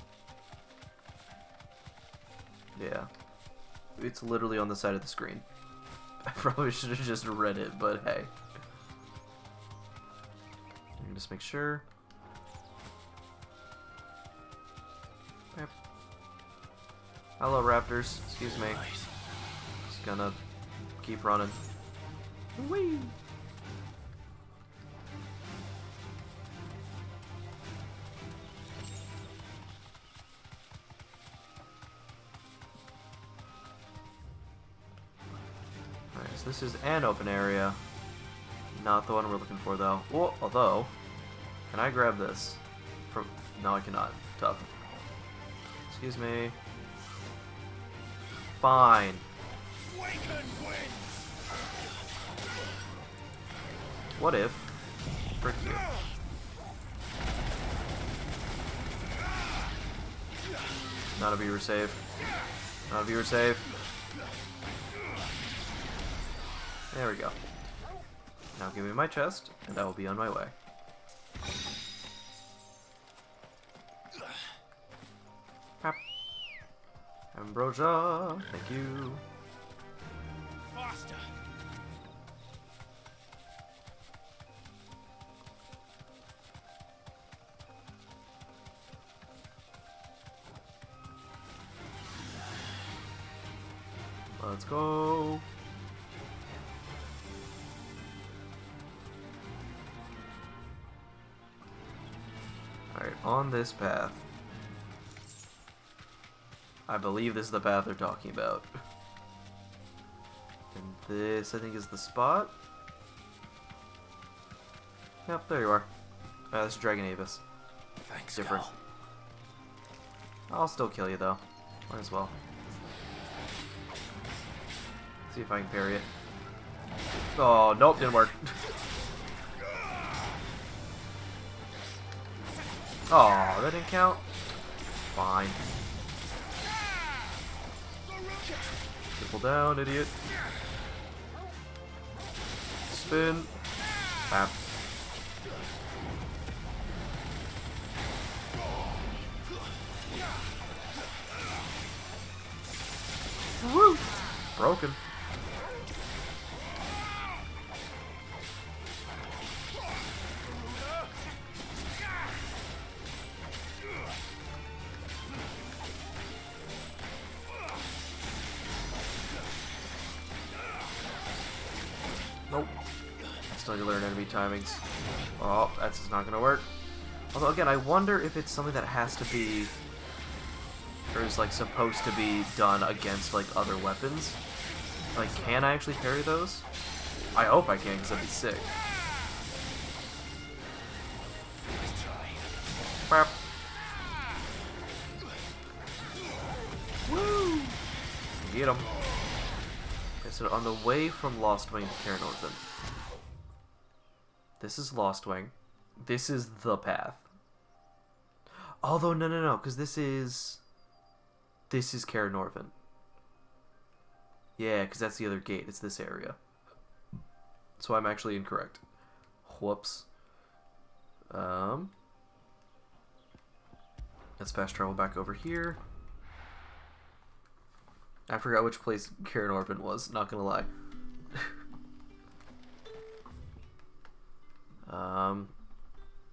Speaker 1: Yeah. It's literally on the side of the screen. I probably should have just read it, but hey. Let me just make sure. Yep. Hello, Raptors. Excuse me. Just gonna keep running. Whee! Alright, so this is an open area. Not the one we're looking for, though. Well, although, can I grab this? From? No, I cannot. Tough. Excuse me. Fine. What if? Frick you. Not a viewer save. Not a viewer save. There we go. Now give me my chest, and I will be on my way. Pap. Ambrosia, thank you.
Speaker 13: Faster.
Speaker 1: Let's go. Alright, on this path. I believe this is the path they're talking about. And this, I think, is the spot. Yep, there you are. This is Dragon Avis.
Speaker 8: Thanks,
Speaker 1: different.
Speaker 8: Carl.
Speaker 1: I'll still kill you, though. Might as well. See if I can parry it. Oh, nope, didn't work. Oh, that didn't count? Fine. Triple down, idiot. Spin. Bap. Woo! Broken. Nope. Still need to learn enemy timings. Oh, that's just not gonna work. Although again, I wonder if it's something that has to be, or is like supposed to be done against like other weapons. Like, can I actually parry those? I hope I can, because that'd be sick. Crap. Woo! Get him. Okay, so on the way from Lost Wing to Cairn Orphan. This is Lost Wing. This is the path. Although, no, because this is Cairn Orphan. Yeah, because that's the other gate. It's this area. So I'm actually incorrect. Whoops. Let's fast travel back over here. I forgot which place Cairn Orphan was, not gonna lie.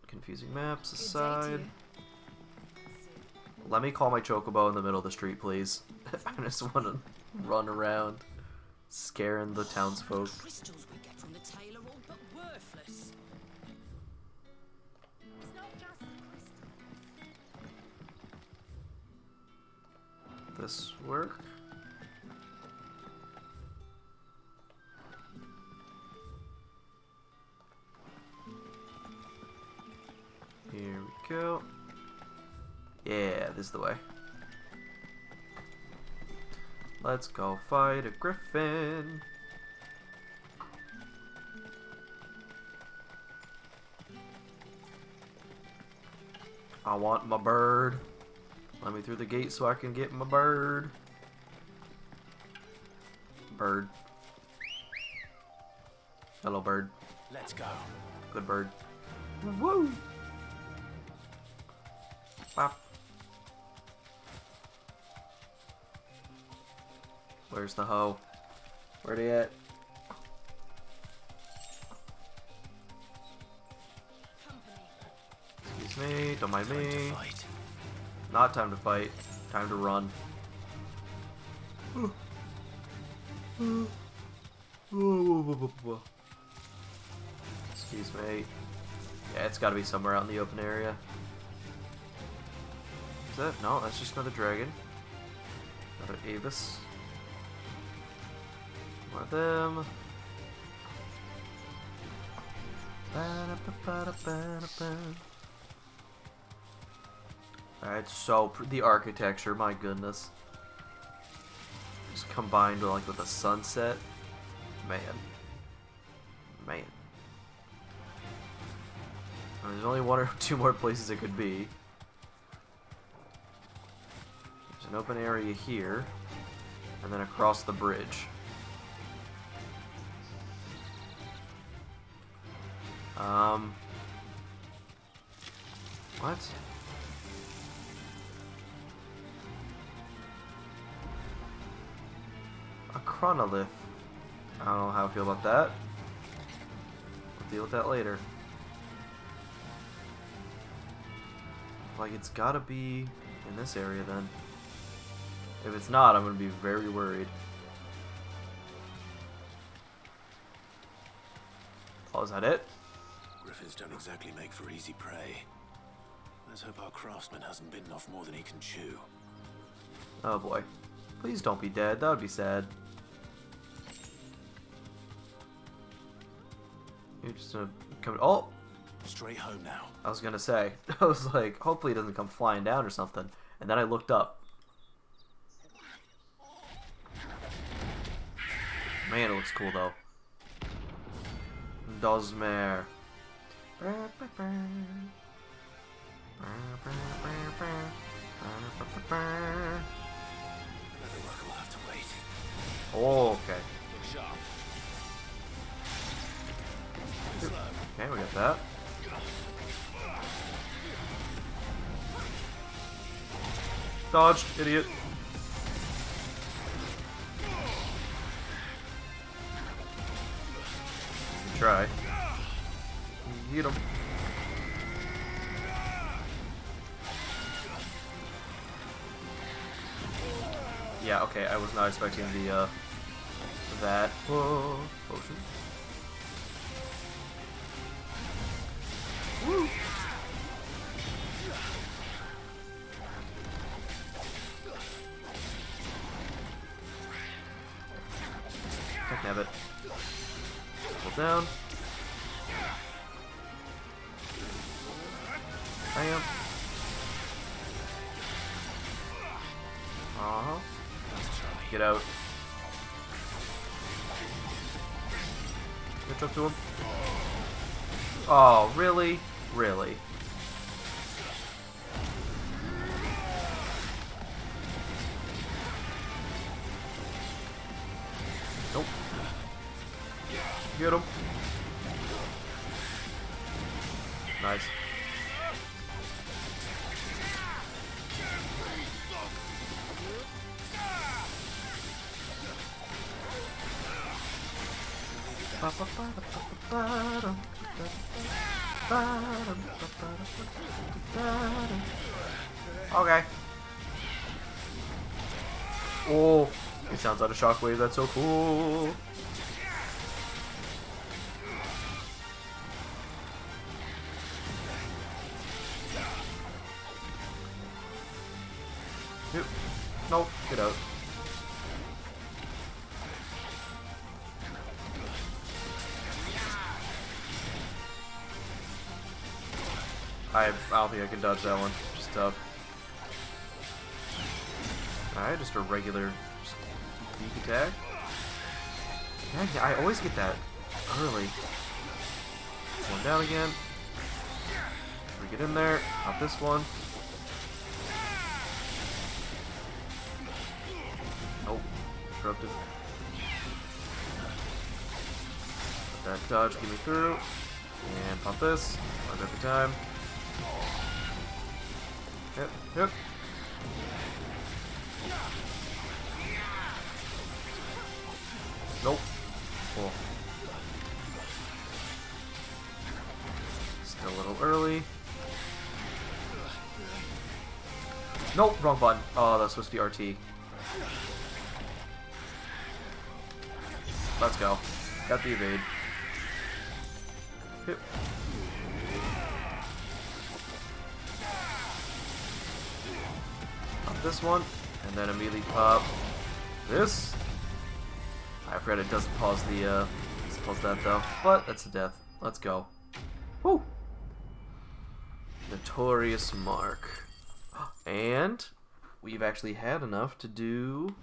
Speaker 1: Confusing maps aside. Let me call my chocobo in the middle of the street, please. I just want to run around, scaring the townsfolk.
Speaker 10: The crystals we get from the tail are all but worthless.
Speaker 3: It's not just the crystals.
Speaker 1: this work? Here we go. Yeah, this is the way. Let's go fight a griffin. I want my bird. Let me through the gate so I can get my bird. Bird. Hello, bird.
Speaker 2: Let's go.
Speaker 1: Good bird. Woo! Bop. Where's the hoe? Where'd he at? Excuse me, don't mind me. Not time to fight. Time to run. Excuse me. Yeah, it's gotta be somewhere out in the open area. Is that? No, that's just another dragon. Another Avis. More of them. Alright, so the architecture, my goodness. Just combined with, like, with a sunset. Man. Man. I mean, there's only one or two more places it could be. There's an open area here. And then across the bridge. What? A chronolith. I don't know how I feel about that. We'll deal with that later. Like, it's gotta be in this area then. If it's not, I'm gonna be very worried. Oh, is that it?
Speaker 2: Griffins don't exactly make for easy prey. Let's hope our craftsman hasn't bitten off more than he can chew.
Speaker 1: Oh boy. Please don't be dead. That would be sad. You're just gonna come. Oh!
Speaker 2: Straight home now.
Speaker 1: I was gonna say. I was like, hopefully it doesn't come flying down or something. And then I looked up. Man, it looks cool though. Dozmare.
Speaker 2: We'll have to wait.
Speaker 1: Oh, okay.
Speaker 2: Look sharp.
Speaker 1: Okay, we got that. Dodged, idiot. Good try. Hit him. Yeah, okay, I was not expecting the, that. Whoa, potion. Woo! Heck, nab it. Pull down. Bam. Uh-huh. Get out. Catch up to him. Oh, really? Really? Nope. Get him. Nice. Okay. Oh, it sounds out of shockwave. That's so cool. Yep. Nope, get out. I don't think I can dodge that one. Just tough. Alright, just a regular sneak attack. Yeah, I always get that early. One down again. We get in there. Not this one. Oh, interrupted. Let that dodge get me through. And pop this. One every time. Yep, yep. Nope. Cool. Still a little early. Nope, wrong button. Oh, that's supposed to be RT. Let's go. Got the evade. Yep. Pop this one, and then immediately pop this. I forgot it doesn't pause the pause that though, but that's a death. Let's go. Woo! Notorious Mark. And we've actually had enough to do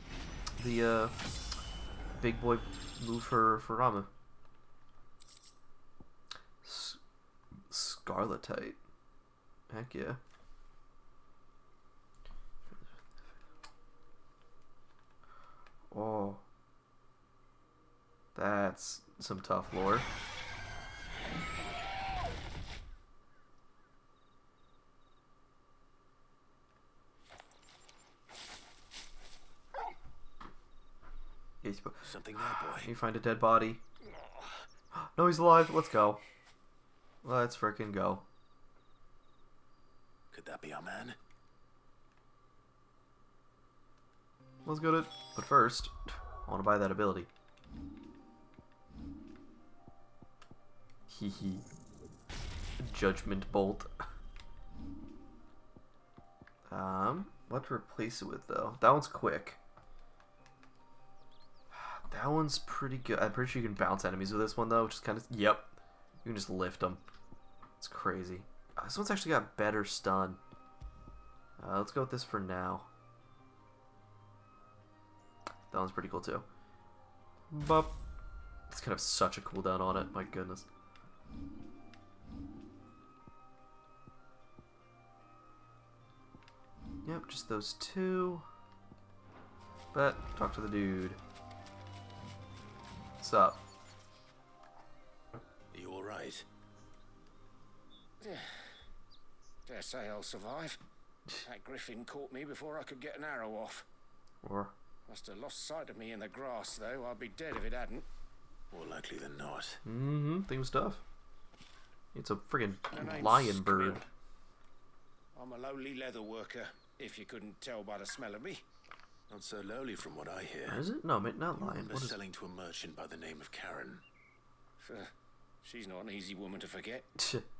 Speaker 1: the big boy move for Ramu. Scarletite. Heck yeah. Oh. That's some tough lore.
Speaker 2: Something there, boy.
Speaker 1: You find a dead body. No, he's alive. Let's go. Let's frickin' go.
Speaker 2: Could that be our man?
Speaker 1: Let's go to. But first, I want to buy that ability. Hehe. Judgment Bolt. What to replace it with though? That one's quick. That one's pretty good. I'm pretty sure you can bounce enemies with this one though, which is kind of yep. You can just lift them. It's crazy. This one's actually got better stun. Let's go with this for now. That one's pretty cool too. But it's kind of such a cooldown on it. My goodness. Yep, just those two. But talk to the dude. What's up?
Speaker 2: Are you alright?
Speaker 18: Dare say I'll survive. That griffin caught me before I could get an arrow off.
Speaker 1: Or
Speaker 18: Must have lost sight of me in the grass, though. I'd be dead if it hadn't.
Speaker 2: More likely than not.
Speaker 1: Mm-hmm. Think of stuff. It's a friggin'
Speaker 18: My name's
Speaker 1: lion bird.
Speaker 18: I'm a lowly leather worker, if you couldn't tell by the smell of me.
Speaker 2: Not so lowly from what I hear.
Speaker 1: Is it? No, not lion.
Speaker 2: Remember
Speaker 1: What is
Speaker 2: selling to a merchant by the name of Karen.
Speaker 18: She's not an easy woman to forget.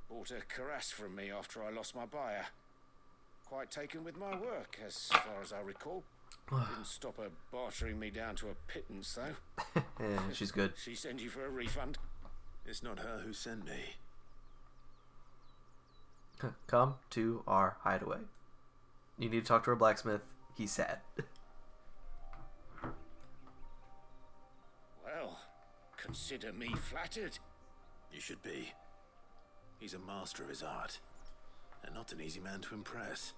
Speaker 18: Bought a cuirass from me after I lost my buyer. Quite taken with my work, as far as I recall. Didn't stop her bartering me down to a pittance, though.
Speaker 1: Yeah, she's good.
Speaker 18: She sent you for a refund?
Speaker 2: It's not her who sent me.
Speaker 1: Come to our hideaway. You need to talk to our blacksmith. He's sad.
Speaker 18: Well, consider me flattered.
Speaker 2: You should be. He's a master of his art, and not an easy man to impress.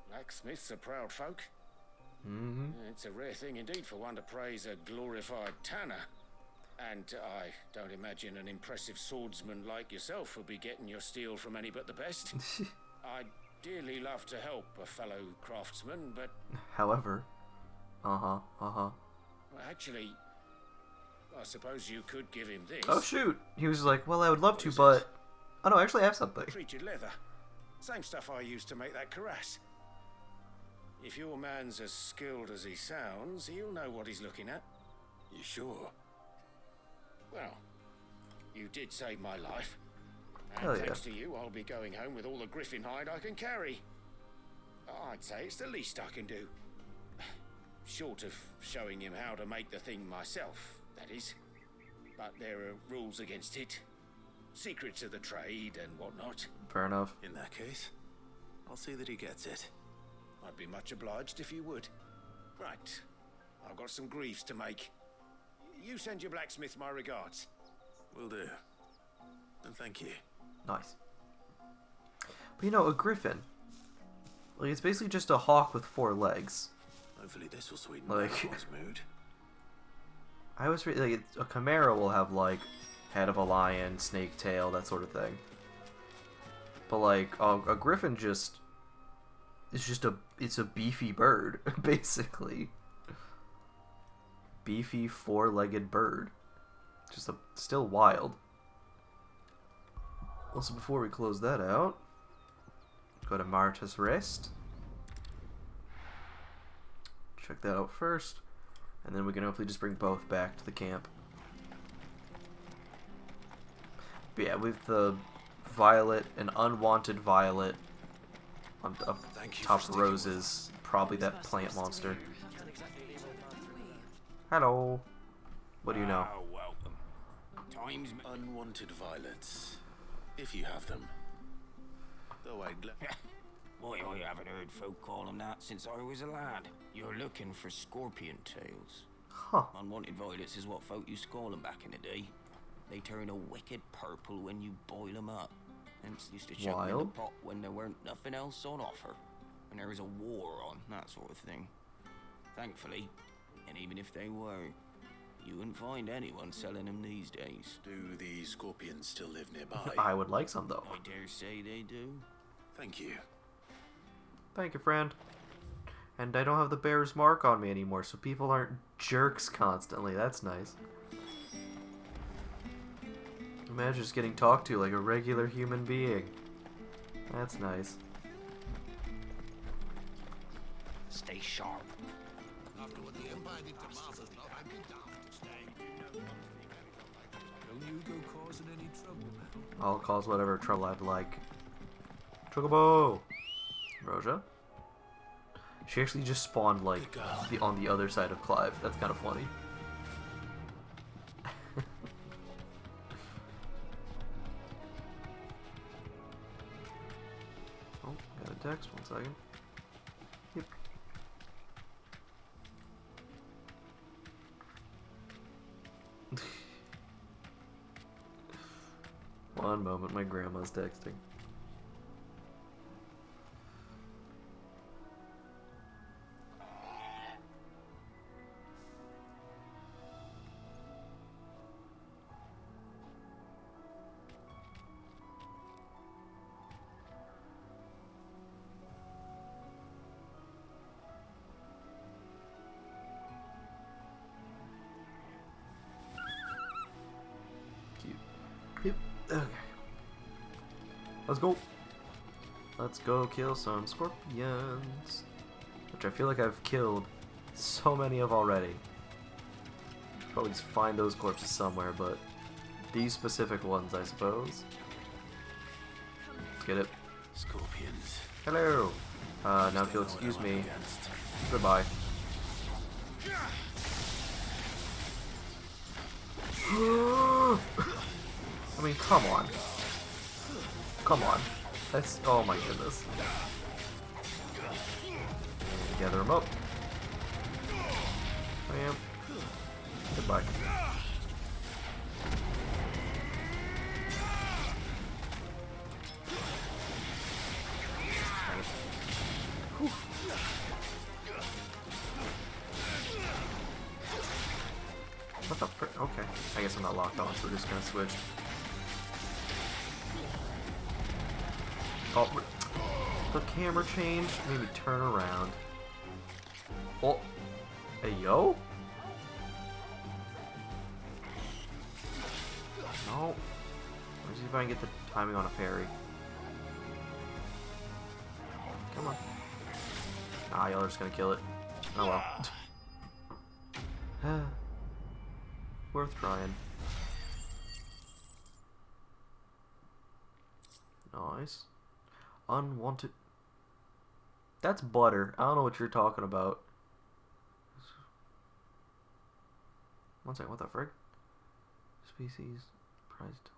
Speaker 18: Blacksmiths are proud folk.
Speaker 1: Mm-hmm.
Speaker 18: It's a rare thing indeed for one to praise a glorified tanner. And I don't imagine an impressive swordsman like yourself will be getting your steel from any but the best. I'd dearly love to help a fellow craftsman, but...
Speaker 1: However... Well,
Speaker 18: actually, I suppose you could give him this.
Speaker 1: Oh shoot! He was like, well, I would love to, but... Oh no, I actually have something.
Speaker 18: Treated leather. Same stuff I used to make that cuirass. If your man's as skilled as he sounds, he'll know what he's looking at.
Speaker 2: You sure?
Speaker 18: Well, you did save my life. And
Speaker 1: Hell yeah.
Speaker 18: thanks to you, I'll be going home with all the griffin hide I can carry. I'd say it's the least I can do. Short of showing him how to make the thing myself, that is. But there are rules against it. Secrets of the trade and whatnot.
Speaker 1: Fair enough.
Speaker 2: In that case, I'll see that he gets it.
Speaker 18: I'd be much obliged if you would. Right. I've got some griefs to make. You send your blacksmith my regards.
Speaker 2: Will do. And thank you.
Speaker 1: Nice. But you know, a griffin. Like, it's basically just a hawk with 4 legs.
Speaker 2: Hopefully this will sweeten
Speaker 1: like,
Speaker 2: Marathon's mood.
Speaker 1: I always read, like, a chimera will have, like, head of a lion, snake tail, that sort of thing. But, like, a griffin just... It's a beefy bird, basically. Beefy, 4-legged bird. Just still wild. Also, before we close that out, go to Marta's Rest. Check that out first. And then we can hopefully just bring both back to the camp. But yeah, with the violet, an unwanted violet on top of roses, probably that plant monster. Hello. What do you know?
Speaker 2: Welcome. Time's unwanted violets, if you have them. Though I'd
Speaker 19: Why, I haven't heard folk call them that since I was a lad. You're looking for scorpion tails.
Speaker 1: Huh.
Speaker 19: Unwanted violets is what folk used to call them back in the day. They turn a wicked purple when you boil them up. Hence used to chuck them in the pot when there weren't nothing else on offer. When there was a war on, that sort of thing. Thankfully, and even if they were, you wouldn't find anyone selling them these days.
Speaker 2: Do the scorpions still live nearby?
Speaker 1: I would like some, though.
Speaker 19: I dare say they do.
Speaker 2: Thank you.
Speaker 1: Thank you, friend. And I don't have the bear's mark on me anymore, so people aren't jerks constantly. That's nice. Imagine just getting talked to like a regular human being. That's nice.
Speaker 19: Stay sharp.
Speaker 13: After what the Empire did to Martha's lot, I'd be daft to stay. Don't you go causing any trouble now.
Speaker 1: I'll cause whatever trouble I'd like. Chocobo! Roja? She actually just spawned like on the other side of Clive. That's kind of funny. Oh, got a text. 1 second. Yep. One moment, my grandma's texting. Yep. Okay. Let's go. Let's go kill some scorpions. Which I feel like I've killed so many of already. Probably just find those corpses somewhere, but these specific ones, I suppose. Get it?
Speaker 2: Scorpions.
Speaker 1: Hello. Now if you'll excuse me. Goodbye. I mean, come on. Come on. That's... oh my goodness. Gather them up. Bam. Goodbye. Whew. What the frick? Okay. I guess I'm not locked on, so we're just gonna switch. Oh, the camera changed. Made me turn around. Oh, hey yo. No. Let's see if I can get the timing on a parry. Come on. Ah, y'all are just gonna kill it. Oh well. Worth trying. Nice. Unwanted. That's butter. I don't know what you're talking about. One second, what the frick? Species prized.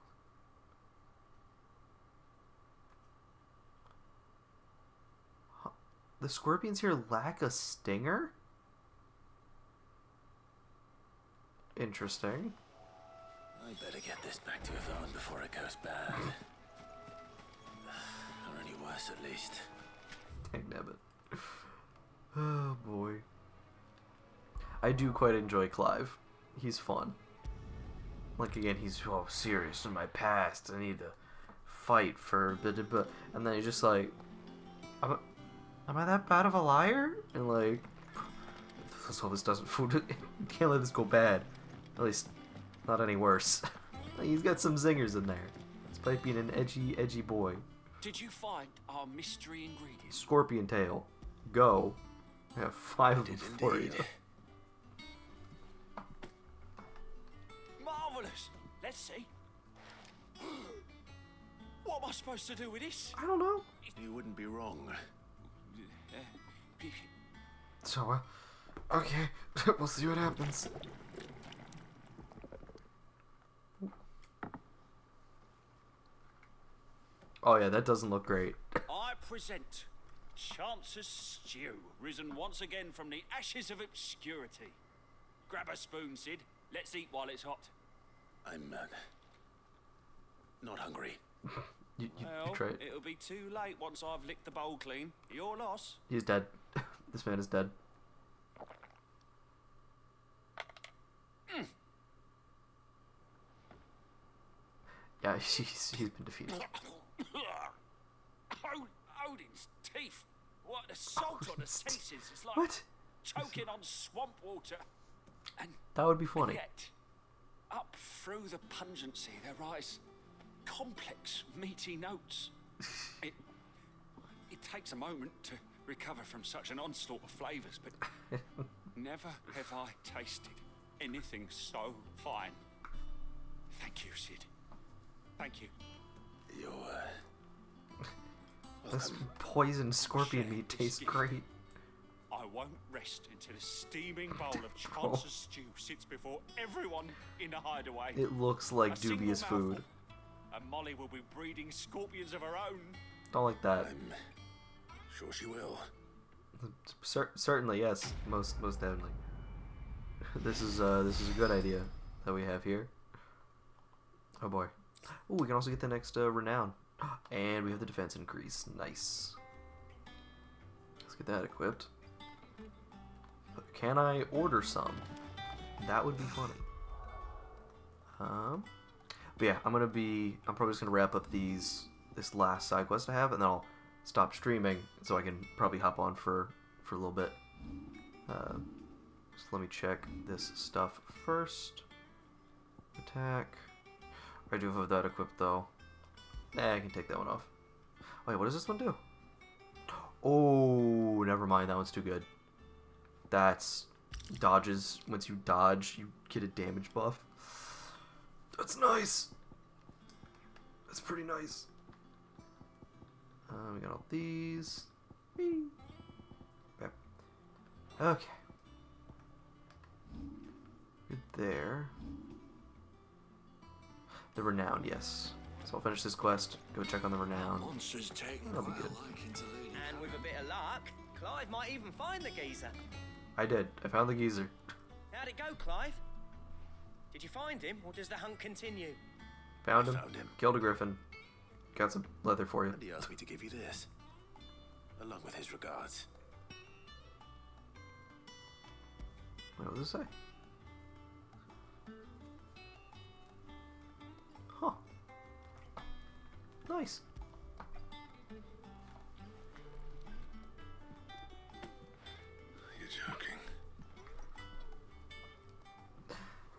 Speaker 1: Huh. The scorpions here lack a stinger? Interesting.
Speaker 2: I better get this back to Yvonne before it goes bad. Or any worse, at least.
Speaker 1: Dangnabbit. Oh boy. I do quite enjoy Clive. He's fun. Like again, he's serious in my past. I need to fight for blah, blah, blah. And then he's just like, am I that bad of a liar? And like, let's hope this doesn't. Can't let this go bad. At least, not any worse. He's got some zingers in there. Despite being an edgy boy.
Speaker 11: Did you find our mystery ingredient?
Speaker 1: Scorpion tail. Go. I have 5 of them for you.
Speaker 11: Marvelous. Let's see. What am I supposed to do with this?
Speaker 1: I don't know.
Speaker 2: You wouldn't be wrong.
Speaker 1: So, okay. We'll see what happens. Oh yeah, that doesn't look great.
Speaker 11: I present Chance's Stew, risen once again from the ashes of obscurity. Grab a spoon, Sid. Let's eat while it's hot.
Speaker 2: I'm not hungry.
Speaker 1: You
Speaker 11: Well,
Speaker 1: try it.
Speaker 11: it'll be too late once I've licked the bowl clean. Your loss.
Speaker 1: He's dead. This man is dead. Yeah, he's been defeated.
Speaker 11: Odin's teeth. What the salt on the senses is like
Speaker 1: What?
Speaker 11: choking on swamp water. And
Speaker 1: That would be funny.
Speaker 11: yet, up through the pungency there rise complex, meaty notes. It takes a moment to recover from such an onslaught of flavours, but never have I tasted anything so fine. Thank you, Sid. Thank you.
Speaker 2: You're,
Speaker 1: This poisoned scorpion meat tastes great.
Speaker 11: I won't rest until a steaming bowl of Chance's stew sits before everyone in the hideaway.
Speaker 1: It looks like
Speaker 11: A single
Speaker 1: dubious
Speaker 11: mouthful,
Speaker 1: food.
Speaker 11: and Molly will be breeding scorpions of her own.
Speaker 1: Don't like that.
Speaker 2: I'm sure she will.
Speaker 1: Certainly, yes. Most definitely. This is a good idea that we have here. Oh boy. Oh, we can also get the next renown, and we have the defense increase. Nice. Let's get that equipped. Can I order some? That would be funny. But yeah, I'm probably just gonna wrap up this last side quest I have, and then I'll stop streaming so I can probably hop on for a little bit. So let me check this stuff first. Attack. I do have that equipped though. I can take that one off. Wait, what does this one do? Oh, never mind. That one's too good. That's dodges. Once you dodge, you get a damage buff. That's nice. That's pretty nice. We got all these. Whee. Okay. Okay. Good there. The renown, yes. So I'll finish this quest. Go check on the renown. That'll be good.
Speaker 14: And with a bit of luck, Clive might even find the geezer.
Speaker 1: I did. I found the geezer.
Speaker 14: How'd it go, Clive? Did you find him, or does the hunt continue?
Speaker 1: Found him. Killed a griffin. Got some leather for you.
Speaker 2: And he asked me to give you this, along with his regards.
Speaker 1: Wait, what does it say? Huh. Nice.
Speaker 6: You're joking.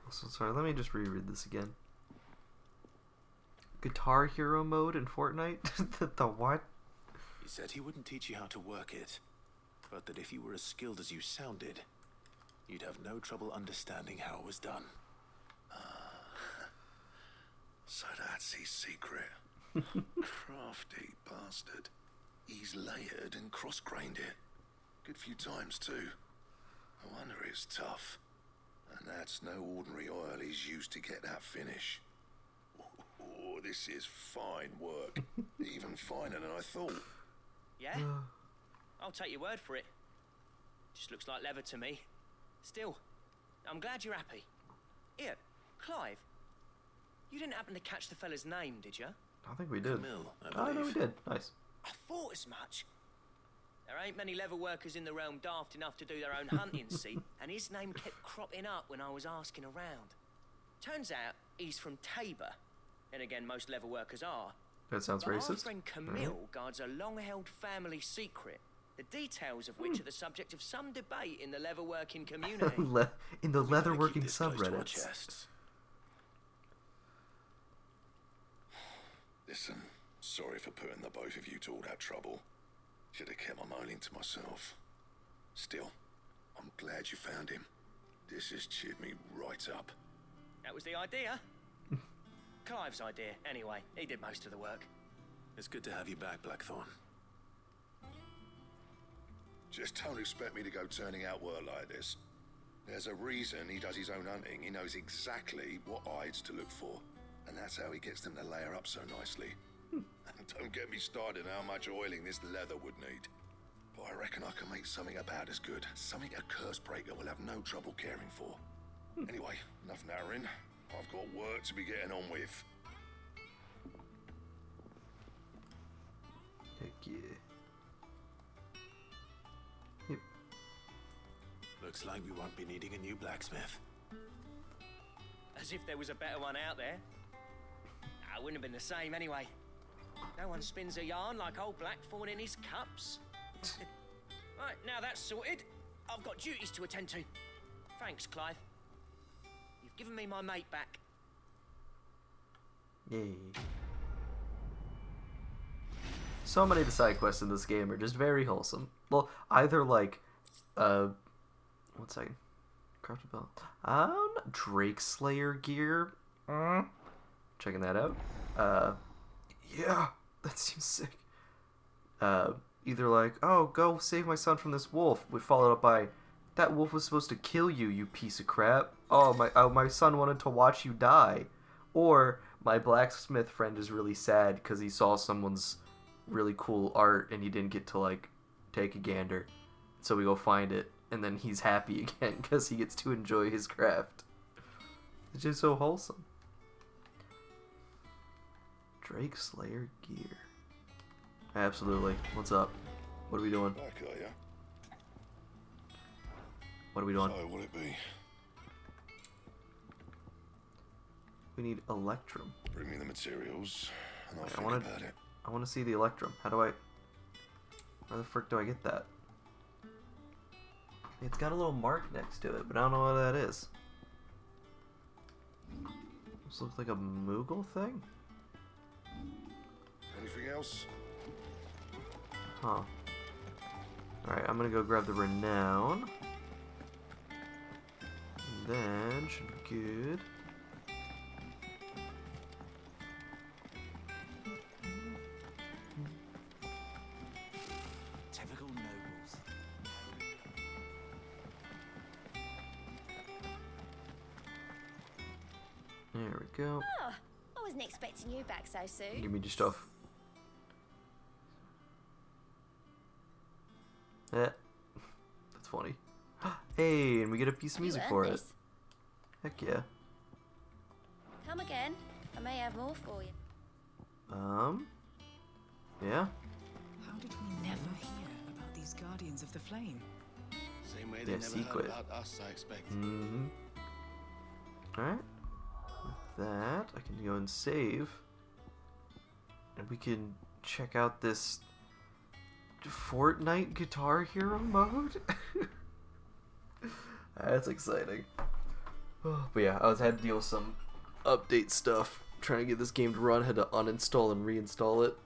Speaker 1: So sorry, let me just reread this again. Guitar Hero mode in Fortnite? The what?
Speaker 2: He said he wouldn't teach you how to work it, but that if you were as skilled as you sounded, you'd have no trouble understanding how it was done.
Speaker 6: So that's his secret. Crafty bastard. He's layered and cross-grained it. Good few times too. I wonder it's tough. And that's no ordinary oil he's used to get that finish. Oh, this is fine work. Even finer than I thought.
Speaker 14: Yeah? I'll take your word for it. Just looks like leather to me. Still, I'm glad you're happy. Here, Clive. You didn't happen to catch the fella's name, did you?
Speaker 1: I think we did.
Speaker 2: Camille,
Speaker 1: Oh, no, we did. Nice.
Speaker 14: I thought as much. There ain't many leather workers in the realm daft enough to do their own hunting, see? And his name kept cropping up when I was asking around. Turns out he's from Tabor. Then again, most leather workers are.
Speaker 1: That sounds
Speaker 14: But
Speaker 1: racist.
Speaker 14: our friend Camille guards a long-held family secret, the details of which are the subject of some debate in the leather-working community.
Speaker 1: In the leather-working
Speaker 2: Keep this close to our
Speaker 1: subreddits.
Speaker 2: chests.
Speaker 6: Listen, sorry for putting the both of you to all that trouble. Should have kept my moaning to myself. Still, I'm glad you found him. This has cheered me right up.
Speaker 14: That was the idea. Clive's idea, anyway. He did most of the work.
Speaker 2: It's good to have you back, Blackthorn.
Speaker 6: Just don't expect me to go turning out word like this. There's a reason he does his own hunting. He knows exactly what hides to look for. And that's how he gets them to layer up so nicely. And don't get me started on how much oiling this leather would need. But I reckon I can make something about as good. Something a curse breaker will have no trouble caring for. Anyway, enough narrowing. I've got work to be getting on with.
Speaker 1: Heck yeah. Yep.
Speaker 2: Looks like we won't be needing a new blacksmith.
Speaker 14: As if there was a better one out there. I wouldn't have been the same anyway. No one spins a yarn like old Blackthorn in his cups. Right, now that's sorted. I've got duties to attend to. Thanks, Clive. You've given me my mate back.
Speaker 1: Yay. So many of the side quests in this game are just very wholesome. Well, either like, one second. Crafted belt. Drake Slayer gear. Checking that out. Yeah, that seems sick. Either like, oh, go save my son from this wolf. We followed up by, that wolf was supposed to kill you, you piece of crap. Oh, my son wanted to watch you die. Or, my blacksmith friend is really sad because he saw someone's really cool art and he didn't get to, like, take a gander. So we go find it, and then he's happy again because he gets to enjoy his craft. It's just so wholesome. Drake Slayer gear. Absolutely. What's up? What are we doing?
Speaker 6: Back, are ya?
Speaker 1: What are we doing?
Speaker 6: So, what'll it be?
Speaker 1: We need Electrum.
Speaker 6: Bring me the materials, and I'll
Speaker 1: Wait,
Speaker 6: think about it.
Speaker 1: I want to see the Electrum. How do I... Where the frick do I get that? It's got a little mark next to it, but I don't know what that is. This looks like a Moogle thing?
Speaker 6: Anything else?
Speaker 1: Huh. Alright, I'm gonna go grab the Renown. And then, should be good.
Speaker 12: Typical nobles.
Speaker 1: There we go.
Speaker 3: Oh, I wasn't expecting you back so soon.
Speaker 1: Give me your stuff. Yeah. That's funny. Hey, and we get a piece of
Speaker 3: You
Speaker 1: music
Speaker 3: earned
Speaker 1: for it.
Speaker 3: this.
Speaker 1: Heck yeah.
Speaker 3: Come again. I may have more for you.
Speaker 1: Yeah.
Speaker 20: How did we never hear about these Guardians of the Flame?
Speaker 2: Same way
Speaker 1: Yeah,
Speaker 2: they never
Speaker 1: secret.
Speaker 2: heard about us, I expect.
Speaker 1: Mm-hmm. Alright. With that, I can go and save. And we can check out this Fortnite Guitar Hero mode. That's exciting. But yeah, I had to deal with some update stuff. Trying to get this game to run, had to uninstall and reinstall it.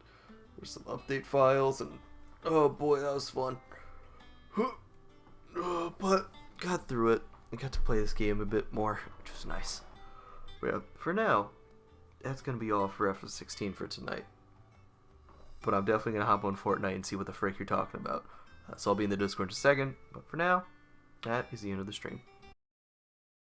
Speaker 1: There's some update files, and oh boy, that was fun. But got through it. I got to play this game a bit more, which was nice. But yeah, for now, that's gonna be all for FF16 for tonight. But I'm definitely gonna hop on Fortnite and see what the frick you're talking about. So I'll be in the Discord in a second. But for now, that is the end of the stream.